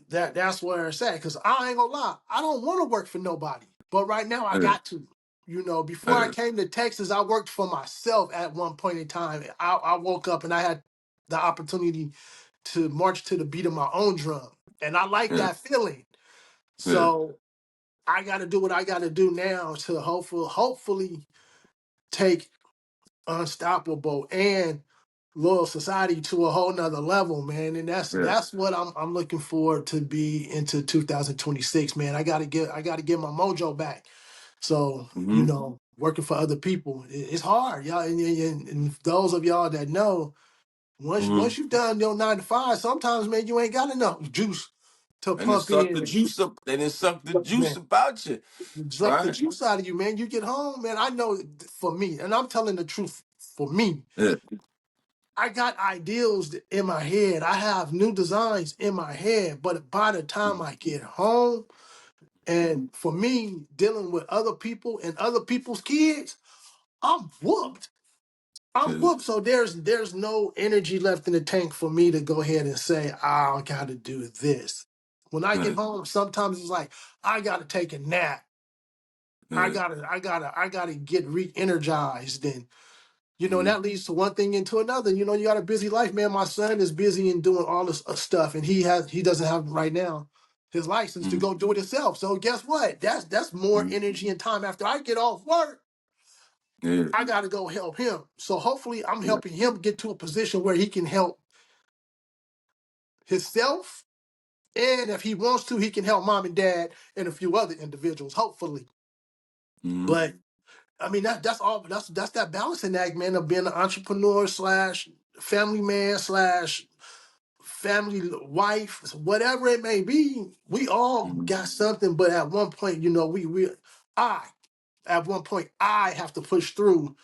that's where it's at. Because I ain't gonna lie, I don't want to work for nobody. But right now I Yeah. got to. You know, before I Yeah. came to Texas, I worked for myself at one point in time. I woke up and I had the opportunity to march to the beat of my own drum. And I like Yeah. that feeling. Yeah. So I got to do what I got to do now to hopefully take Unstoppable and Loyal Society to a whole nother level, man. And Yeah. that's what I'm looking forward to be into 2026, man. I got to get my mojo back. So Mm-hmm. working for other people, it's hard, y'all. And those of y'all that know, Mm-hmm. once you've done your 9 to 5, sometimes man, you ain't got enough juice to And it pump sucked the in, juice up. And it sucked the juice man. about you, Suck the right? juice out of you, man. You get home, man. I know for me, and I'm telling the truth for me, Yeah. I got ideals in my head. I have new designs in my head, but by the time I get home, and for me, dealing with other people and other people's kids, I'm whooped. I'm Yeah. whooped. So there's no energy left in the tank for me to go ahead and say, I gotta do this. When I get Yeah. home, sometimes it's like, I gotta take a nap. I Yeah. gotta, I gotta, I gotta get re-energized. And and Mm-hmm. that leads to one thing into another. You got a busy life, man. My son is busy in doing all this stuff, and he doesn't have right now his license to Mm-hmm. go do it himself. So guess what? That's more Mm-hmm. energy and time after I get off work. Yeah. I gotta go help him. So hopefully I'm Yeah. helping him get to a position where he can help himself. And if he wants to, he can help mom and dad and a few other individuals, hopefully. Mm-hmm. But I mean that's all that's that balancing act, man, of being an entrepreneur slash family man slash family wife, whatever it may be. We all Mm-hmm. got something, but at one point, we I at one point I have to push through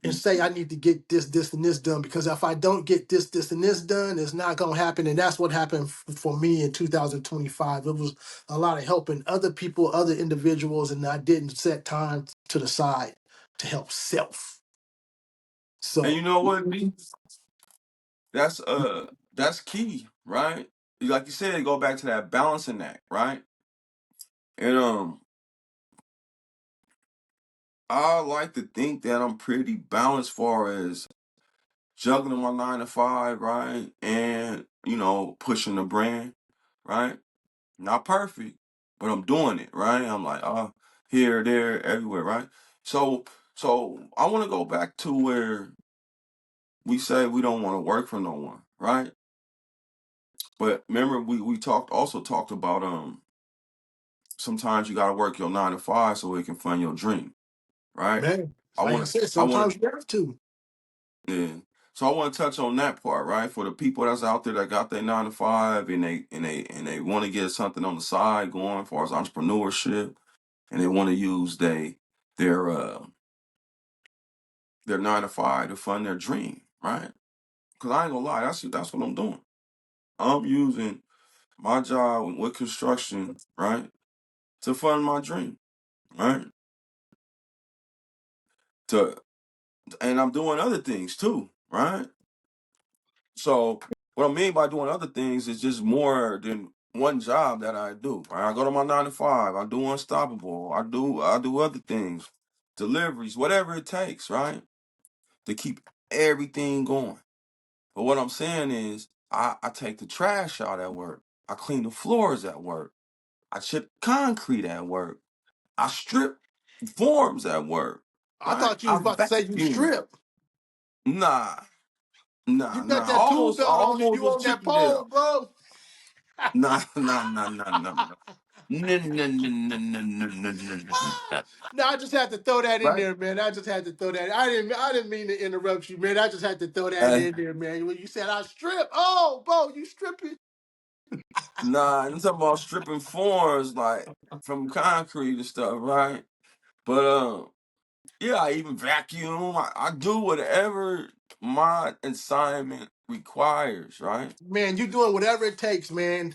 and say I need to get this, and this done, because if I don't get this, and this done, it's not gonna happen. And that's what happened for me in 2025. It was a lot of helping other people, other individuals, and I didn't set time to the side to help self. And So you know what? That's that's key, right? Like you said, go back to that balancing act, right? And I like to think that I'm pretty balanced far as juggling my 9 to 5, right? And pushing the brand, right? Not perfect, but I'm doing it, right? I'm like, here, there, everywhere, right? So I want to go back to where we say we don't want to work for no one, right? But remember, we talked about sometimes you gotta work your 9 to 5 so it can fund your dream, right? man, I like I want to said, I want sometimes you have to. to yeah. So I want to touch on that part, right? For the people that's out there that got their 9 to 5 and they want to get something on the side going as far as entrepreneurship, and they want to use their uh their 9 to 5 to fund their dream, right? Because I ain't gonna lie, that's what I'm doing. I'm using my job with construction, right, to fund my dream, right? To And I'm doing other things too, right? So what I mean by doing other things is just more than one job that I do. Right? I go to my 9 to 5. I do Unstoppable. I do other things, deliveries, whatever it takes, right, to keep everything going. But what I'm saying is, I take the trash out at work. I clean the floors at work. I chip concrete at work. I strip forms at work. I Right? thought you was I about to say you vacuum. strip. Nah, nah, You got nah. that tool Almost, belt on and almost you was on that Chippendale. pole, bro. Nah, nah, nah, nah, nah, nah. Nah, nah, nah, nah, nah, nah, nah, nah, nah, nah. No, I just had to throw that in Right? there, man. I just had to throw that. I didn't mean to interrupt you, man. I just had to throw that Uh, in there, man. When you said I strip, oh, bro, you stripping? nah, I'm talking about stripping forms like from concrete and stuff, right? But yeah, I even vacuum. I do whatever my assignment requires, right? Man, you doing whatever it takes, man.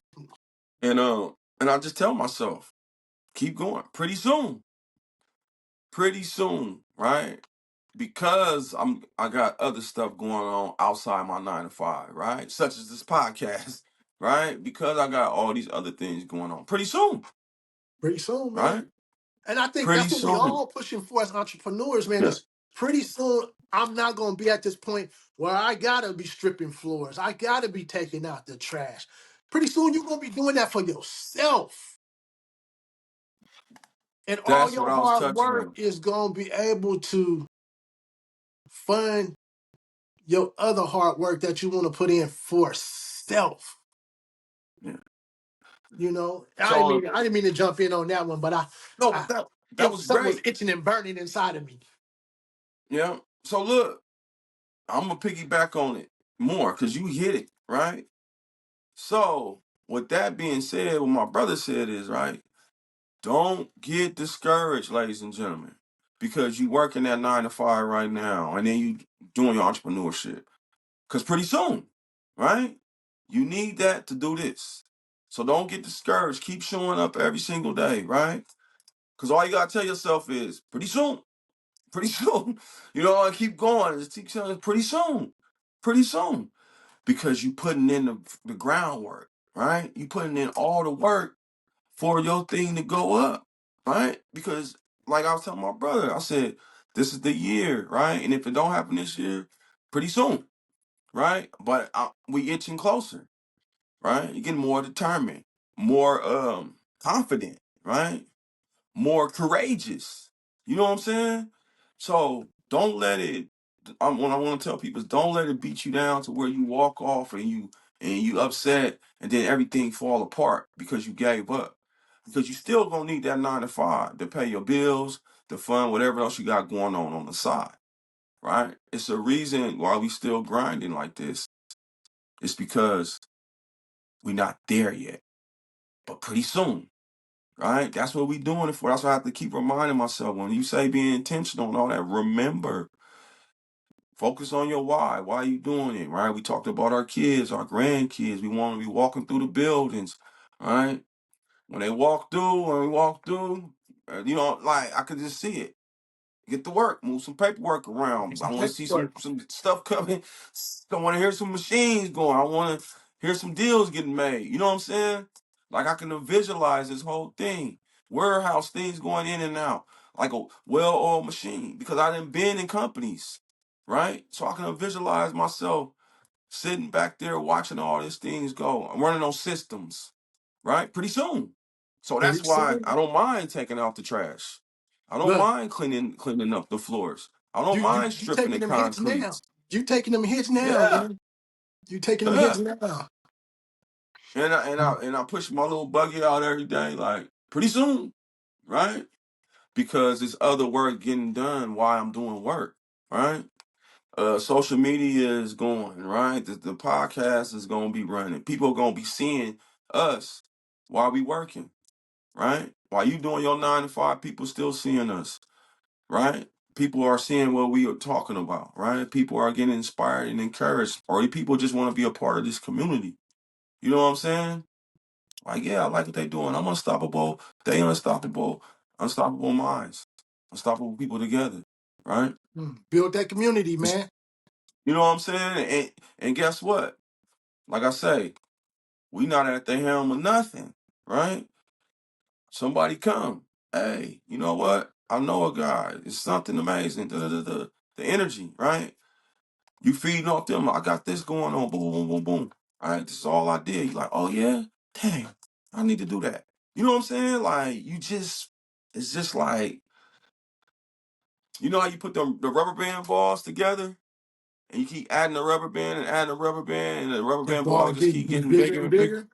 And I just tell myself, keep going. Pretty soon, right? Because I got other stuff going on outside my 9 to 5, right? Such as this podcast, right? Because I got all these other things going on. Pretty soon, Pretty soon, man. right? And I think Pretty that's what we soon. all pushing for as entrepreneurs, man. Yeah. Is pretty soon I'm not gonna be at this point where I gotta be stripping floors. I gotta be taking out the trash. Pretty soon you're gonna be doing that for yourself. And all That's what your I was hard touching work on. is gonna be able to fund your other hard work that you want to put in for self. Yeah. You know, So I didn't mean to jump in on that one, but no, I, but that was something was great. itching and burning inside of me. Yeah. So look, I'm gonna piggyback on it more because you hit it, right? So with that being said, what my brother said is right. Don't get discouraged, ladies and gentlemen, because you working that 9 to 5 right now, and then you doing your entrepreneurship. Because pretty soon, right, you need that to do this. So don't get discouraged. Keep showing up every single day, right? Because all you gotta tell yourself is pretty soon. And keep going. Just keep saying pretty soon, because you putting in the groundwork, right? You putting in all the work for your thing to go up, right? Because like I was telling my brother, I said, this is the year, right? And if it don't happen this year, pretty soon, right? But we itching closer, right? You're getting more determined, more confident, right? More courageous. You know what I'm saying? So don't let it. What I want to tell people is don't let it beat you down to where you walk off and you upset and then everything fall apart because you gave up. Because you still gonna need that 9 to 5 to pay your bills, to fund whatever else you got going on the side, right? It's a reason why we still grinding like this. It's because we're not there yet, but pretty soon. Right? That's what we doing it for. That's why I have to keep reminding myself when you say being intentional and all that. Remember, Focus on your why. Why are you doing it, right? We talked about our kids, our grandkids. We want to be walking through the buildings, right? When they walk through, when we walk through, like I could just see it. Get to work, move some paperwork around. I Some want to see paperwork. some stuff coming. I want to hear some machines going. I want to hear some deals getting made. You know what I'm saying? Like I can visualize this whole thing, warehouse things going in and out, like a well-oiled machine. Because I done been in companies, right? So I can visualize myself sitting back there watching all these things go. I'm running on systems, right? Pretty soon. So that's Pretty why soon. I don't mind taking out the trash. I don't Look, mind cleaning up the floors. I don't mind you stripping taking the them hits concrete. now. You taking them hits now, Yeah, man. You taking them hits yeah. now. And I push my little buggy out every day, like pretty soon, right? Because there's other work getting done while I'm doing work, right? Social media is going, right? The podcast is gonna be running. People are gonna be seeing us while we working, right? While you doing your 9 to 5, people still seeing us, right? People are seeing what we are talking about, right? People are getting inspired and encouraged, or people just want to be a part of this community. You know what I'm saying? Like, yeah, I like what they doing. I'm unstoppable. They unstoppable. Unstoppable minds. Unstoppable people together, right? Build that community, man. You know what I'm saying? And guess what? Like I say, we not at the helm of nothing, right? Somebody come. Hey, you know what? I know a guy. It's something amazing. The energy, right? You feeding off them. I got this going on. Boom, boom, boom, boom. All right, this is all I did. You like, oh yeah? Dang, I need to do that. You know what I'm saying? Like, it's just like, you know how you put the rubber band balls together? And you keep adding the rubber band and adding the rubber band, and the rubber That band ball ball just getting keep getting bigger bigger and and bigger. bigger.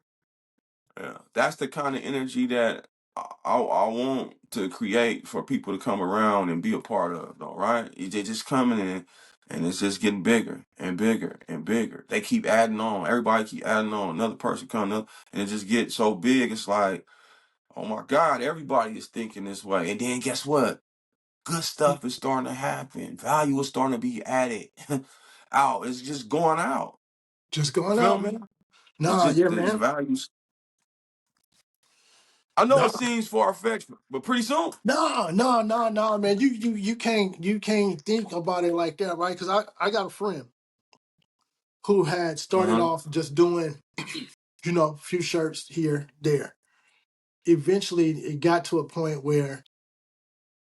Yeah, that's the kind of energy that I want to create for people to come around and be a part of, though, right? They just coming in, and it's just getting bigger and bigger and bigger. They keep adding on. Everybody keep adding on. Another person coming up, and it just gets so big. It's like, oh my God, everybody is thinking this way. And then guess what? Good stuff is starting to happen. Value is starting to be added out. It's just going out. Just You going feel out, me? man. It's Nah, just yeah, this man. values. I know Nah, it seems far fetched, but pretty soon. nah, man. You can't think about it like that, right? Because I got a friend who had started Uh-huh. off just doing, a few shirts here, there. Eventually, it got to a point where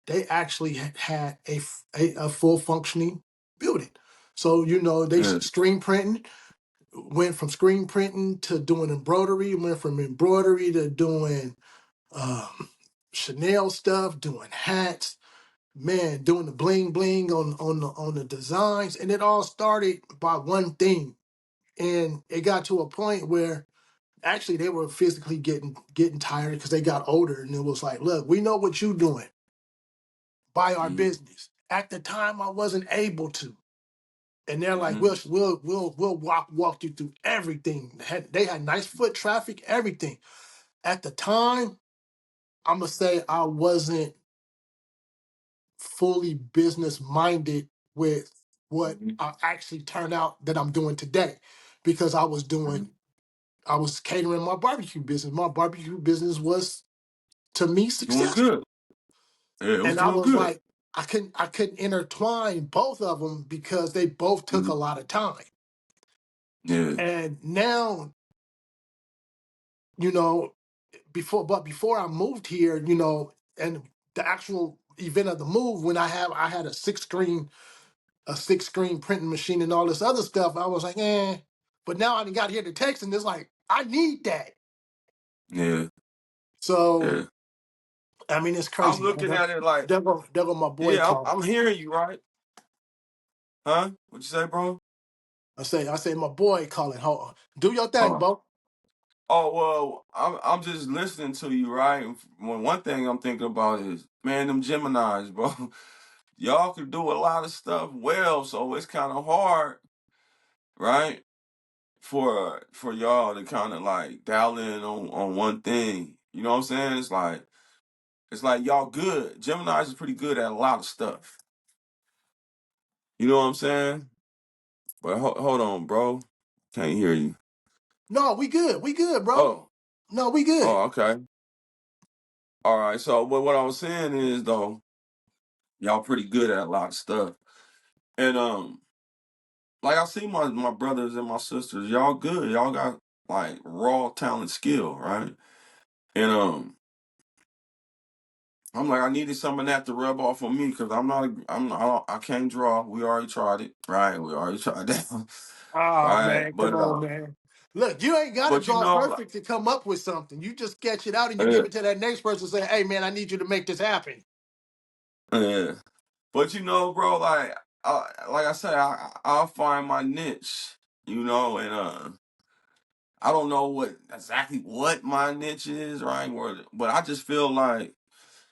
they actually had a full functioning building. So, they Yeah. screen printing, went from screen printing to doing embroidery, went from embroidery to doing um, Chanel stuff, doing hats, man, doing the bling bling on the designs, and it all started by one thing, and it got to a point where actually they were physically getting tired because they got older, and it was like, look, we know what you doing, buy our Mm-hmm. business. At the time, I wasn't able to. And they're like, Mm-hmm. we'll walk you through everything. They had nice foot traffic, everything. At the time, I'm gonna say I wasn't fully business minded with what Mm-hmm. I actually turned out that I'm doing today, because Mm-hmm. I was catering my barbecue business. My barbecue business was, to me, Doing successful, good. Yeah, it was and I doing was good. like, I couldn't intertwine both of them because they both took Mm-hmm. a lot of time. Yeah. And now, you know, before I moved here, and the actual event of the move, when I had a six screen printing machine and all this other stuff, I was like, eh. But now I done got here to Texas, and it's like, I need that. Yeah. So Yeah. I mean, it's I'm crazy, man. looking at it like, There go my boy yeah, calling. I'm hearing you, right? Huh? What you say, bro? I say my boy calling. Hold on. Do your thing, Oh. Bo. Oh well, I'm just listening to you, right? And one thing I'm thinking about is, man, them Geminis, bro. Y'all can do a lot of stuff well, so it's kind of hard, right? For y'all to kind of like dial in on one thing. You know what I'm saying? It's like y'all good. Gemini's is pretty good at a lot of stuff. You know what I'm saying? But hold on, bro. Can't hear you. No, we good. We good, bro. Oh, No, we good. okay. All right. So, but what I was saying is though, y'all pretty good at a lot of stuff, and like I see my brothers and my sisters, y'all good. Y'all got like raw talent, skill, right? And I'm like, I needed some of that to rub off on me because I can't draw. We already tried it, right? We already tried that, Oh right? man, come on, man. Look, you ain't gotta But you draw know, perfect to come up with something. You just sketch it out and you uh, give it to that next person. Say, hey man, I need you to make this happen. uh, but you know, bro, like I said, I'll find my niche, and I don't know exactly what my niche is, right? But I just feel like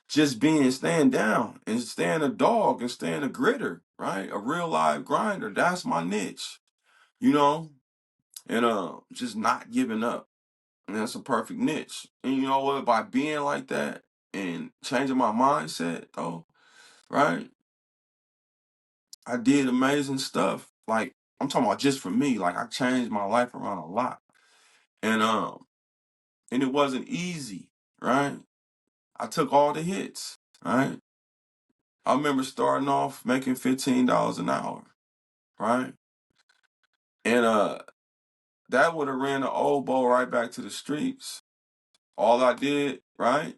just staying down and staying a dog and staying a gritter, right? A real live grinder. That's my niche, you know, and just not giving up. And that's a perfect niche. And you know what? By being like that and changing my mindset, though, right? I did amazing stuff. Like I'm talking about just for me. Like I changed my life around a lot, and it wasn't easy, right? I took all the hits, right? I remember starting off making $15 an hour, right? And that would have ran the old boy right back to the streets. All I did, right?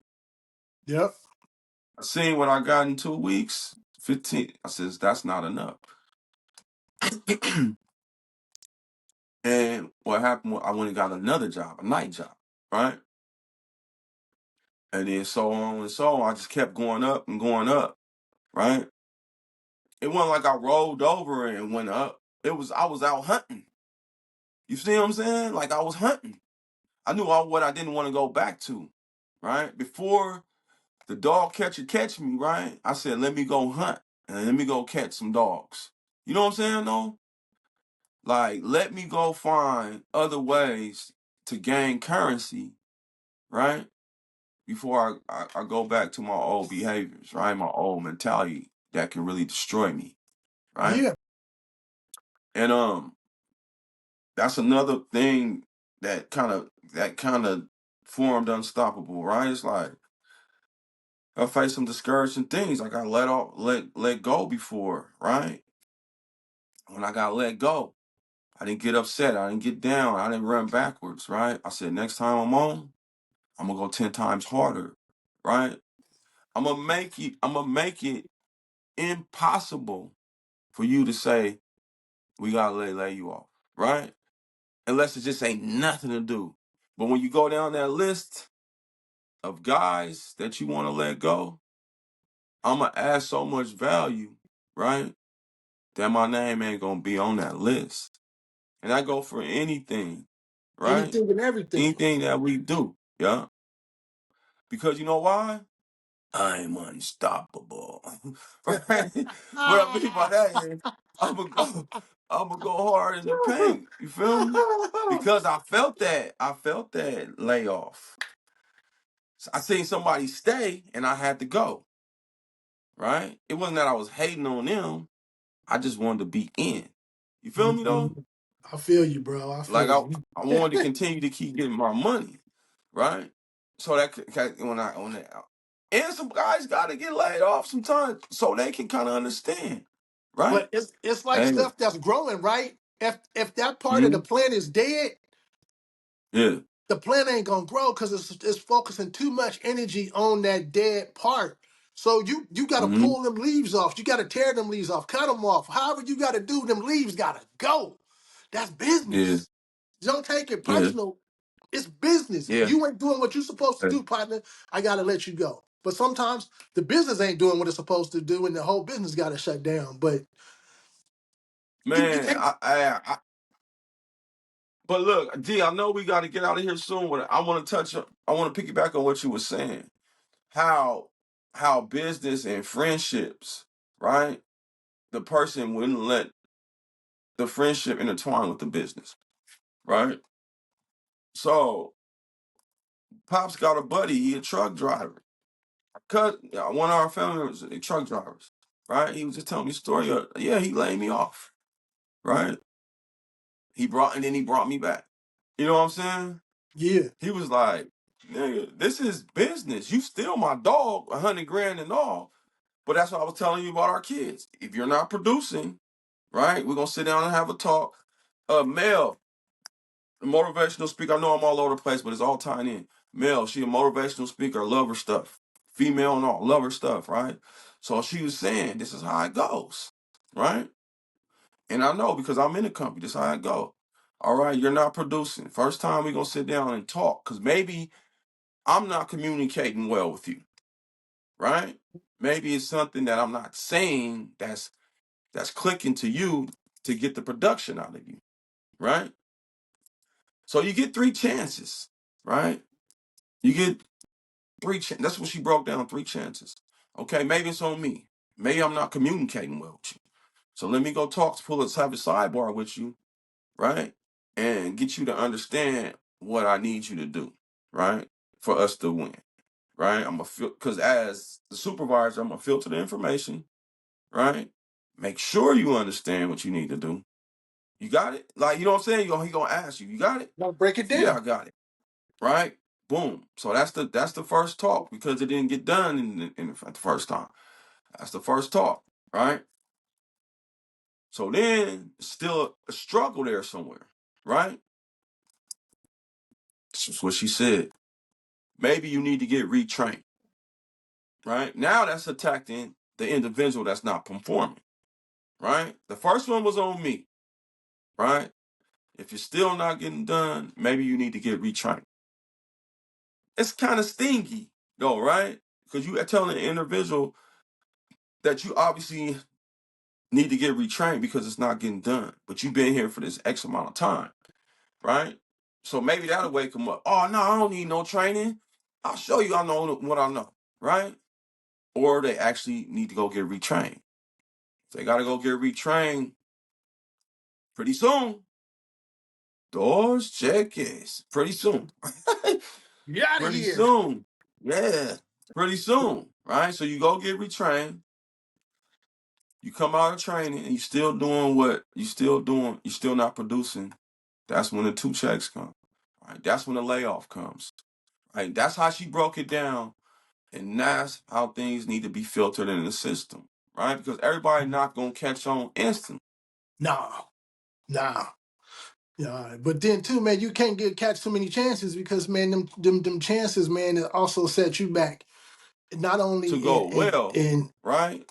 Yep. I seen what I got in 2 weeks, 15. I says, that's not enough. And what happened I went and got another job, a night job, right? And then so on and so on. I just kept going up and going up, right? It wasn't like I rolled over and went up. I was out hunting. You see what I'm saying? Like I was hunting. I knew what I didn't want to go back to, right? Before the dog catcher catch me, right? I said, let me go hunt and let me go catch some dogs. You know what I'm saying, though? Like, let me go find other ways to gain currency, right? Before I go back to my old behaviors, right? My old mentality that can really destroy me, right? Yeah. And that's another thing that kind of formed unstoppable, right? It's like I faced some discouraging things. Like I let go before, right? When I got let go, I didn't get upset. I didn't get down. I didn't run backwards, right? I said, next time I'm gonna go 10 times harder, right? I'm gonna make it impossible for you to say, we gotta lay you off, right? Unless it just ain't nothing to do. But when you go down that list of guys that you want to let go, I'm gonna add so much value, right? That my name ain't gonna be on that list. And I go for anything, right? Anything and everything. Anything that we do, yeah. Because you know why? I'm unstoppable, right? What I mean by that is, I'm gonna go, I'm gonna go hard in the paint. You feel me? Because I felt that layoff. I seen somebody stay, and I had to go. Right? It wasn't that I was hating on them. I just wanted to be in. You feel me though? Mhm. I feel you, bro. I Like feel you. I wanted to continue to keep getting my money, right? So that and some guys got to get laid off sometimes so they can kind of understand, right? But it's like Hey, stuff that's growing, right? If that part of the mhm, plant is dead, yeah, the plant ain't gonna grow because it's focusing too much energy on that dead part. So you got to hmm pull them leaves off. You got to tear them leaves off, cut them off. However you got to do, them leaves got to go. That's yeah, business. Don't take it yeah, personal. It's business. yeah. You ain't doing what you're supposed to Hey, do, partner. I got to let you go. But sometimes the business ain't doing what it's supposed to do, and the whole business got to shut down. But you man, can't. but look, D, I know we got to get out of here soon. But I want to piggyback on what you were saying. How business and friendships, right? The person wouldn't let the friendship intertwine with the business, right? So Pop's got a buddy, he a truck driver. Cause one of our family members, truck drivers, right? He was just telling me a story. Yeah, he laid me off, right? And then he brought me back. You know what I'm saying? Yeah. He was like, nigga, this is business. You steal my dog, 100 grand and all. But that's what I was telling you about our kids. If you're not producing, right, we're gonna sit down and have a talk. Mel, a motivational speaker. I know I'm all over the place, but it's all tying in. Mel, she a motivational speaker, love her stuff. Female and all, love her stuff, right? So she was saying, this is how it goes, right? And I know because I'm in the company, this is how it go. All right, you're not producing. First time we're gonna sit down and talk, because maybe I'm not communicating well with you, right? Maybe it's something that I'm not saying that's clicking to you to get the production out of you, right? So you get 3 chances, right? You get That's what she broke down, 3 chances. Okay, maybe it's on me. Maybe I'm not communicating well with you. So let me go talk to pull a type of sidebar with you, right? And get you to understand what I need you to do, right? For us to win, right? I'm gonna feel because as the supervisor, I'm gonna filter the information, right? Make sure you understand what you need to do. You got it? Like, you know what I'm saying? He gonna ask you, you got it? Now break it Yeah, I down. got it. Right? Boom. So that's the first talk because it didn't get done the first time. That's the first talk, right? So then still a struggle there somewhere, right? That's what she said. Maybe you need to get retrained, right? Now that's attacking the individual that's not performing, right? The first one was on me, right? If you're still not getting done, maybe you need to get retrained. It's kind of stingy, though, right? Because you are telling the individual that you obviously need to get retrained because it's not getting done. But you've been here for this X amount of time, right? So maybe that'll wake them up. Oh, no, I don't need no training. I'll show you I know what I know, right? Or they actually need to go get retrained. If they got to go get retrained pretty soon. Doors, checkers, pretty soon. You out of Pretty here. soon. Yeah, pretty soon, right? So you go get retrained. You come out of training and you still doing what you still not producing. That's when the 2 checks come. Right? That's when the layoff comes. Right? That's how she broke it down. And that's how things need to be filtered in the system. Right? Because everybody not gonna catch on instantly. Nah. Nah. Yeah, but then too, man, you can't get catch too many chances because man, them chances, man, it also set you back. Not only To go well, in right?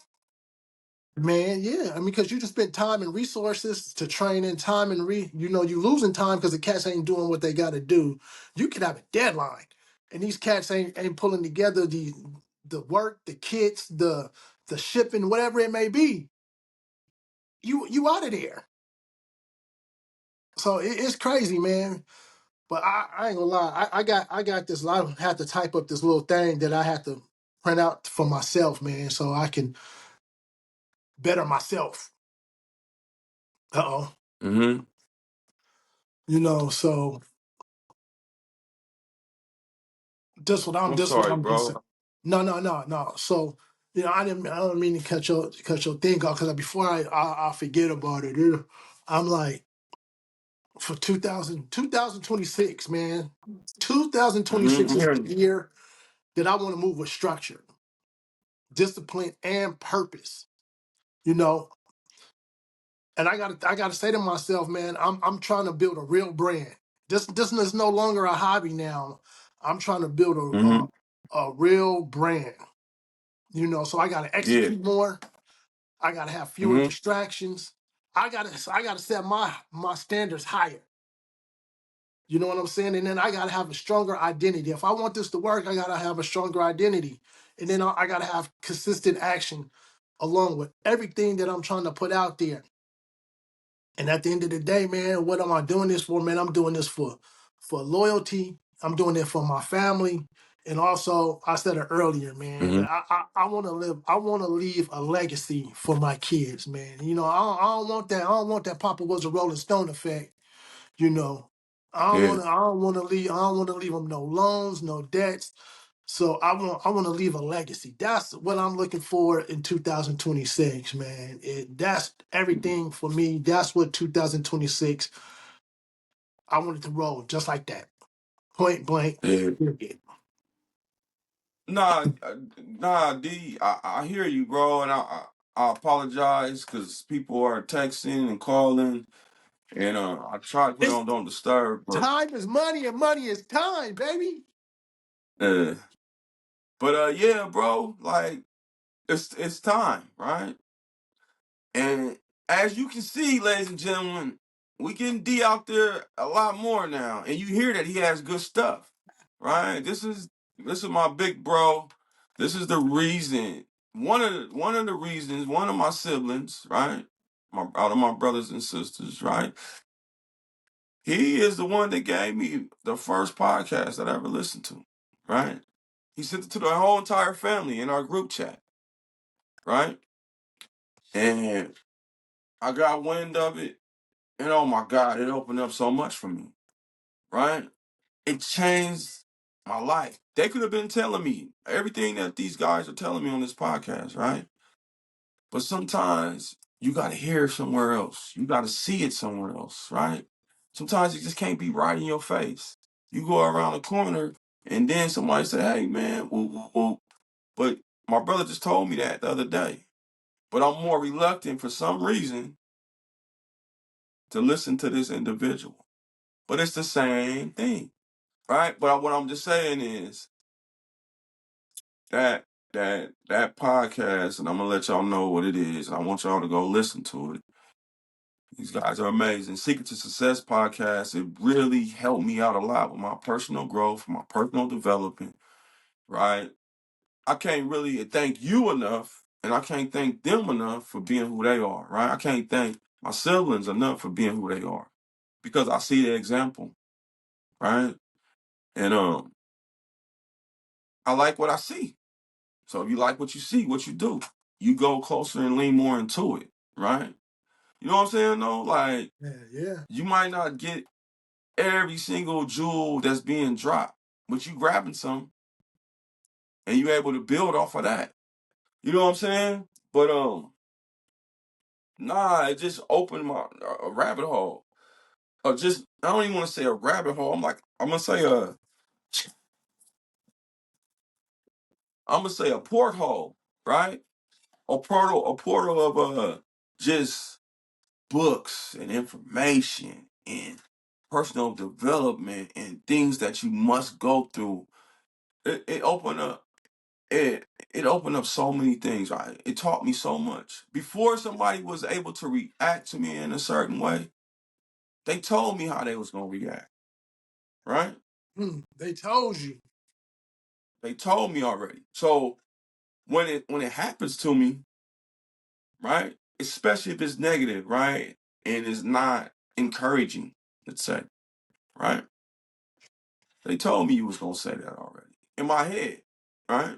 man, yeah, I mean, because you just spend time and resources to train in time and you losing time because the cats ain't doing what they got to do. You could have a deadline, and these cats ain't pulling together the work, the kits, the shipping, whatever it may be. You out of there. So it's crazy, man. But I ain't gonna lie, I got this. I have to type up this little thing that I have to print out for myself, man, so I can better myself. Uh-oh. Mm-hmm. So I'm this what sorry, I'm just saying. bro. No. So I don't mean to cut your thing off because before I forget about it. I'm like for 2026, man. Mm-hmm. 2026 I'm is hearing the you. year that I want to move with structure, discipline, and purpose. You know, and I gotta say to myself, man, I'm trying to build a real brand. This is no longer a hobby now. I'm trying to build Mm-hmm. a real brand. So I gotta Yeah. execute more. I gotta have fewer Mm-hmm. distractions. I gotta set my standards higher. You know what I'm saying? And then I gotta have a stronger identity. If I want this to work, I gotta have a stronger identity. And then I gotta have consistent action along with everything that I'm trying to put out there. And at the end of the day, man, what am I doing this for, man? I'm doing this for loyalty. I'm doing it for my family. And also, I said it earlier, man. Mm-hmm. I want to live. I want to leave a legacy for my kids, man. I don't want that. I don't want that. Papa was a Rolling Stone effect. You know, I don't Yeah. want to. I don't want to leave. I don't want to leave them no loans, no debts. So I want to leave a legacy. That's what I'm looking for in 2026, man. That's everything for me. That's what 2026. I wanted to roll just like that, point blank. Yeah. Period. Nah, nah, D. I hear you, bro, and I apologize because people are texting and calling, and I try to put It's on don't disturb, but time is money, and money is time, baby. uh, yeah, bro, like it's time, right? And as you can see, ladies and gentlemen, we getting D out there a lot more now, and you hear that he has good stuff, right? This is my big bro. This is the reason. One of the reasons. One of my siblings, right? Out of my brothers and sisters, right? He is the one that gave me the first podcast that I ever listened to, right? He sent it to the whole entire family in our group chat, right? And I got wind of it. And oh my God, it opened up so much for me, right? It changed my life. They could have been telling me everything that these guys are telling me on this podcast, right? But sometimes you got to hear it somewhere else. You got to see it somewhere else, right? Sometimes it just can't be right in your face. You go around the corner and then somebody say, hey, man, woo, woo, woo. But my brother just told me that the other day. But I'm more reluctant for some reason to listen to this individual. But it's the same thing, right? But what I'm just saying is that that podcast, and I'm gonna let y'all know what it is, and I want y'all to go listen to it. These guys are amazing. Secret to Success podcast. It really helped me out a lot with my personal growth, my personal development, right? I can't really thank you enough, and I can't thank them enough for being who they are, right? I can't thank my siblings enough for being who they are because I see the example, right? And I like what I see. So if you like what you see, what you do, you go closer and lean more into it, right? You know what I'm saying? Though, like Yeah, yeah. you might not get every single jewel that's being dropped, but you grabbing some and you able to build off of that. You know what I'm saying? But nah, it just opened my a rabbit hole. Or just I don't even want to say a rabbit hole. I'm gonna say a porthole, right? A portal of just books and information and personal development and things that you must go through. It opened up it opened up so many things, right? It taught me so much. Before somebody was able to react to me in a certain way, they told me how they was gonna react, right? They told you. They told me already. So when it happens to me, right? Especially if it's negative, right? And it's not encouraging, let's say, right? They told me you was gonna say that already in my head, right?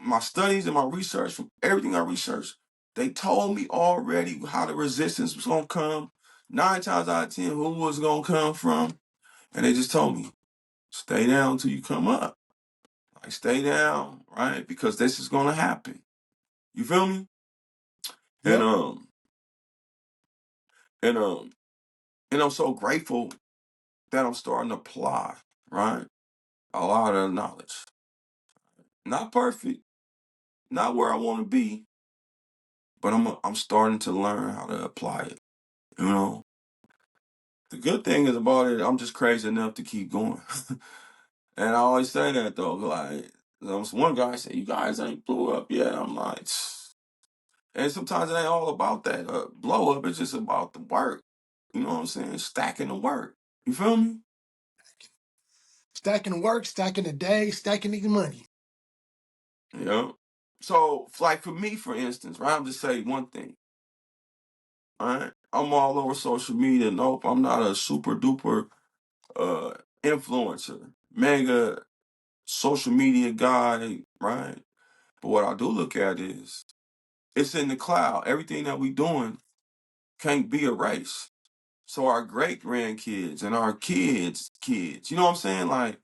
My studies and my research, from everything I researched, they told me already how the resistance was gonna come. 9 times out of 10, who was gonna come from, and they just told me, stay down until you come up. Like stay down, right? Because this is gonna happen. You feel me? And Yep. and and I'm so grateful that I'm starting to apply, right? A lot of knowledge. Not perfect, not where I want to be, but I'm starting to learn how to apply it. You know, the good thing is about it, I'm just crazy enough to keep going. And I always say that though, like one guy said, "You guys ain't blew up yet." I'm like, and sometimes it ain't all about that blow up. It's just about the work. You know what I'm saying? Stacking the work. You feel me? Stacking the work, stacking the day, stacking the money. Yeah. So, like for me, for instance, right? I'm just say one thing. All right, I'm all over social media. Nope, I'm not a super duper uh influencer, mega social media guy, right? But what I do look at is it's in the cloud. Everything that we doing can't be erased. So our great grandkids and our kids, you know what I'm saying? Like,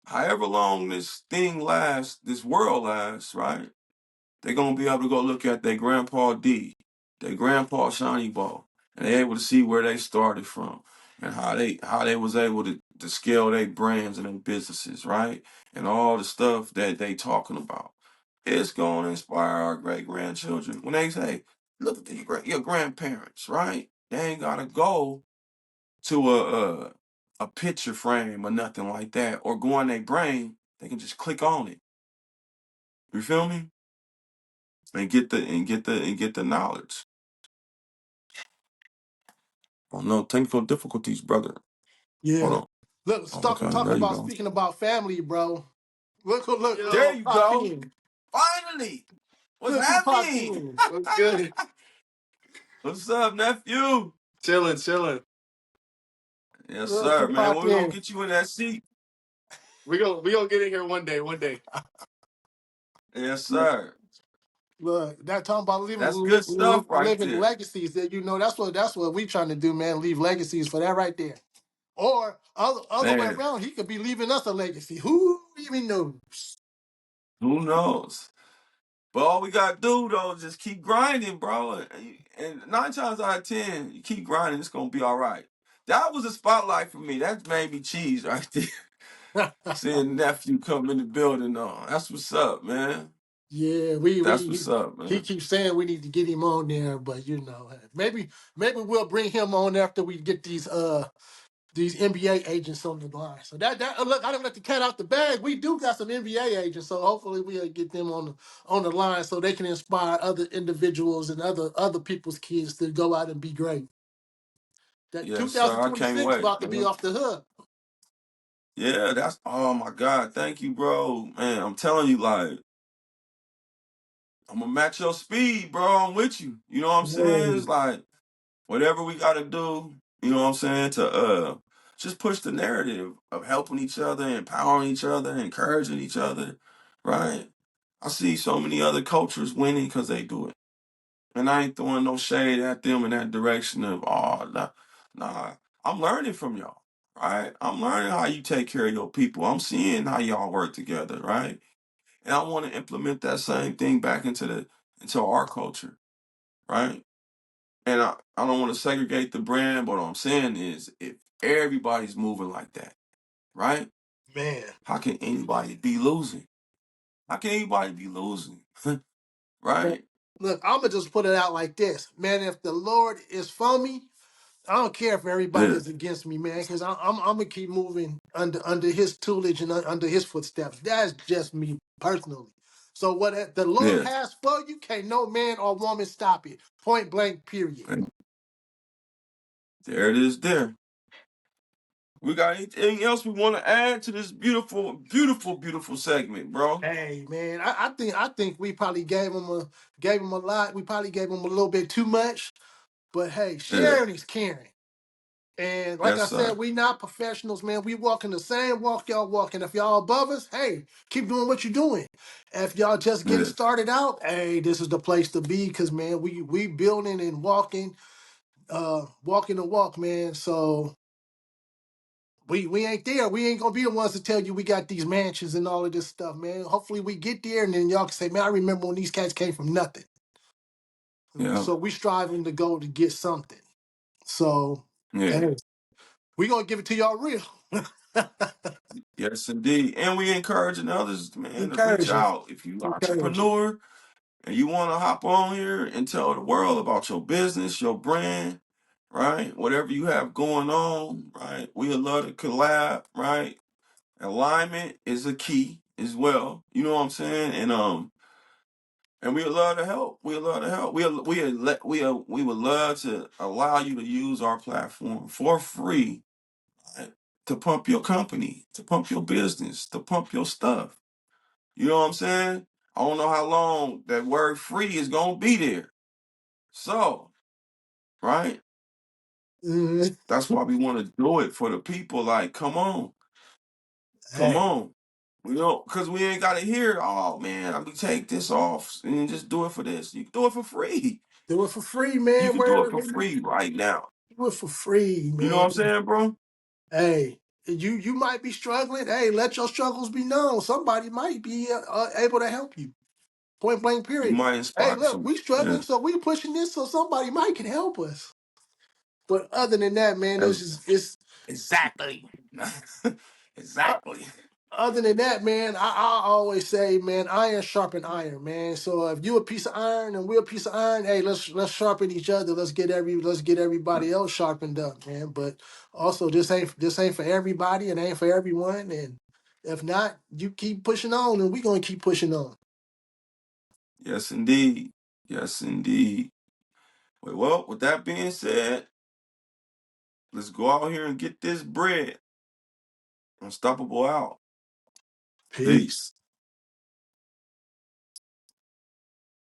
however long this thing lasts, this world lasts, right? They're gonna be able to go look at their grandpa D, their grandpa Shawny BO. and they able to see where they started from and how they was able to scale their brands and their businesses, right? And all the stuff that they talking about. It's going to inspire our great grandchildren when they say, look at your grandparents, right? They ain't gotta go to a picture frame or nothing like that, or go on their brain. They can just click on it. You feel me? And get the knowledge. Oh no, technical difficulties, brother. Hold Yeah. on. Look, Oh, okay, talk there you about go. speaking about family, bro. Look There who you popped go. in. Finally. What's Look who popped happening? in. What's good? What's up, nephew? Chilling, chilling. Yes, Look sir, who man. popped We're gonna in. get you in that seat. We gonna get in here one day, one day. Yes, sir. Look, that talking about That's good stuff right living there. legacies. That that's what we trying to do, man. Leave legacies for that right there. Or other way Man, around, he could be leaving us a legacy. Who even knows? who knows? But all we gotta do though is just keep grinding, bro. And 9 times out of 10, you keep grinding, it's gonna be all right. That was a spotlight for me. That made me cheese right there. Seeing nephew come in the building on. That's what's up, man. Yeah, That's what's up, he man. keeps saying we need to get him on there, but maybe we'll bring him on after we get these NBA agents on the line. So that look, I didn't let the cat out the bag. We do got some NBA agents, so hopefully we'll get them on the line so they can inspire other individuals and other people's kids to go out and be great. That Yes, sir. I can't 2026 wait, about to be man. off the hook. Yeah, that's oh my God. Thank you, bro. Man, I'm telling you, like, I'm gonna match your speed, bro. I'm with you. You know what I'm saying? It's Hey, like whatever we gotta do, you know what I'm saying, to just push the narrative of helping each other, empowering each other, encouraging each other, right? I see so many other cultures winning because they do it. And I ain't throwing no shade at them in that direction of, oh, nah. I'm learning from y'all, right? I'm learning how you take care of your people. I'm seeing how y'all work together, right? And I want to implement that same thing back into our culture, right? And I don't want to segregate the brand, but what I'm saying is if everybody's moving like that, right? man. How can anybody be losing? How can anybody be losing? Man, Right? look, I'm gonna just put it out like this, man. If the Lord is for me, I don't care if everybody Yeah, is against me, man, because I'm gonna keep moving under His tutelage and under His footsteps. That's just me personally. So what the Lord yeah. has for you, can't no man or woman stop it. Point blank. Period. And there it is there. We got anything else we want to add to this beautiful, beautiful, beautiful segment, bro? Hey, man, I think we probably gave him a lot. We probably gave him a little bit too much, but hey, Yeah. sharing is caring. And like Yes, I sir. said, we not professionals, man. We walking the same walk y'all walking. If y'all above us, hey, keep doing what you're doing. If y'all just getting Yeah. started out, hey, this is the place to be. Cause man, we building and walking the walk, man. So we ain't there. We ain't gonna be the ones to tell you we got these mansions and all of this stuff, man. Hopefully we get there and then y'all can say, man, I remember when these cats came from nothing. Yeah. So we striving to go to get something. So Yeah. hey, we gonna give it to y'all real. Yes, indeed. And we encouraging others, man, to reach Encouraging. out. If you Encouraging. entrepreneur and you want to hop on here and tell the world about your business, your brand, right? Whatever you have going on, right? We would love to collab, right? Alignment is a key as well. You know what I'm saying? And we would love to help. We would love to help. We would love to allow you to use our platform for free, right? To pump your company, to pump your business, to pump your stuff. You know what I'm saying? I don't know how long that word free is gonna be there. So, right? Mhm. That's why we want to do it for the people. Like, come on, come Hey, on. You know, because we ain't gotta hear, oh man, I'm gonna take this off and just do it for this. You can do it for free. do it for free, You man. can do Where it for free right now. do it for free, You know what man. I'm saying, bro? Hey, you might be struggling. Hey, let your struggles be known. Somebody might be able to help you. Point blank. You Period. might Hey, inspire look, some. we Yeah, struggling, so we pushing this, so somebody might can help us. But other than that, man, And this is it's exactly. uh, Exactly. other than that, man, I always say, man, iron sharpen iron, man. So if you a piece of iron and we're a piece of iron, hey, let's sharpen each other. Let's get everybody else sharpened up, man. But also, this ain't for everybody and ain't for everyone. And if not, you keep pushing on, and we gonna keep pushing on. Yes, indeed. Yes, indeed. Well, with that being said, let's go out here and get this bread. Unstoppable out. Peace. Peace.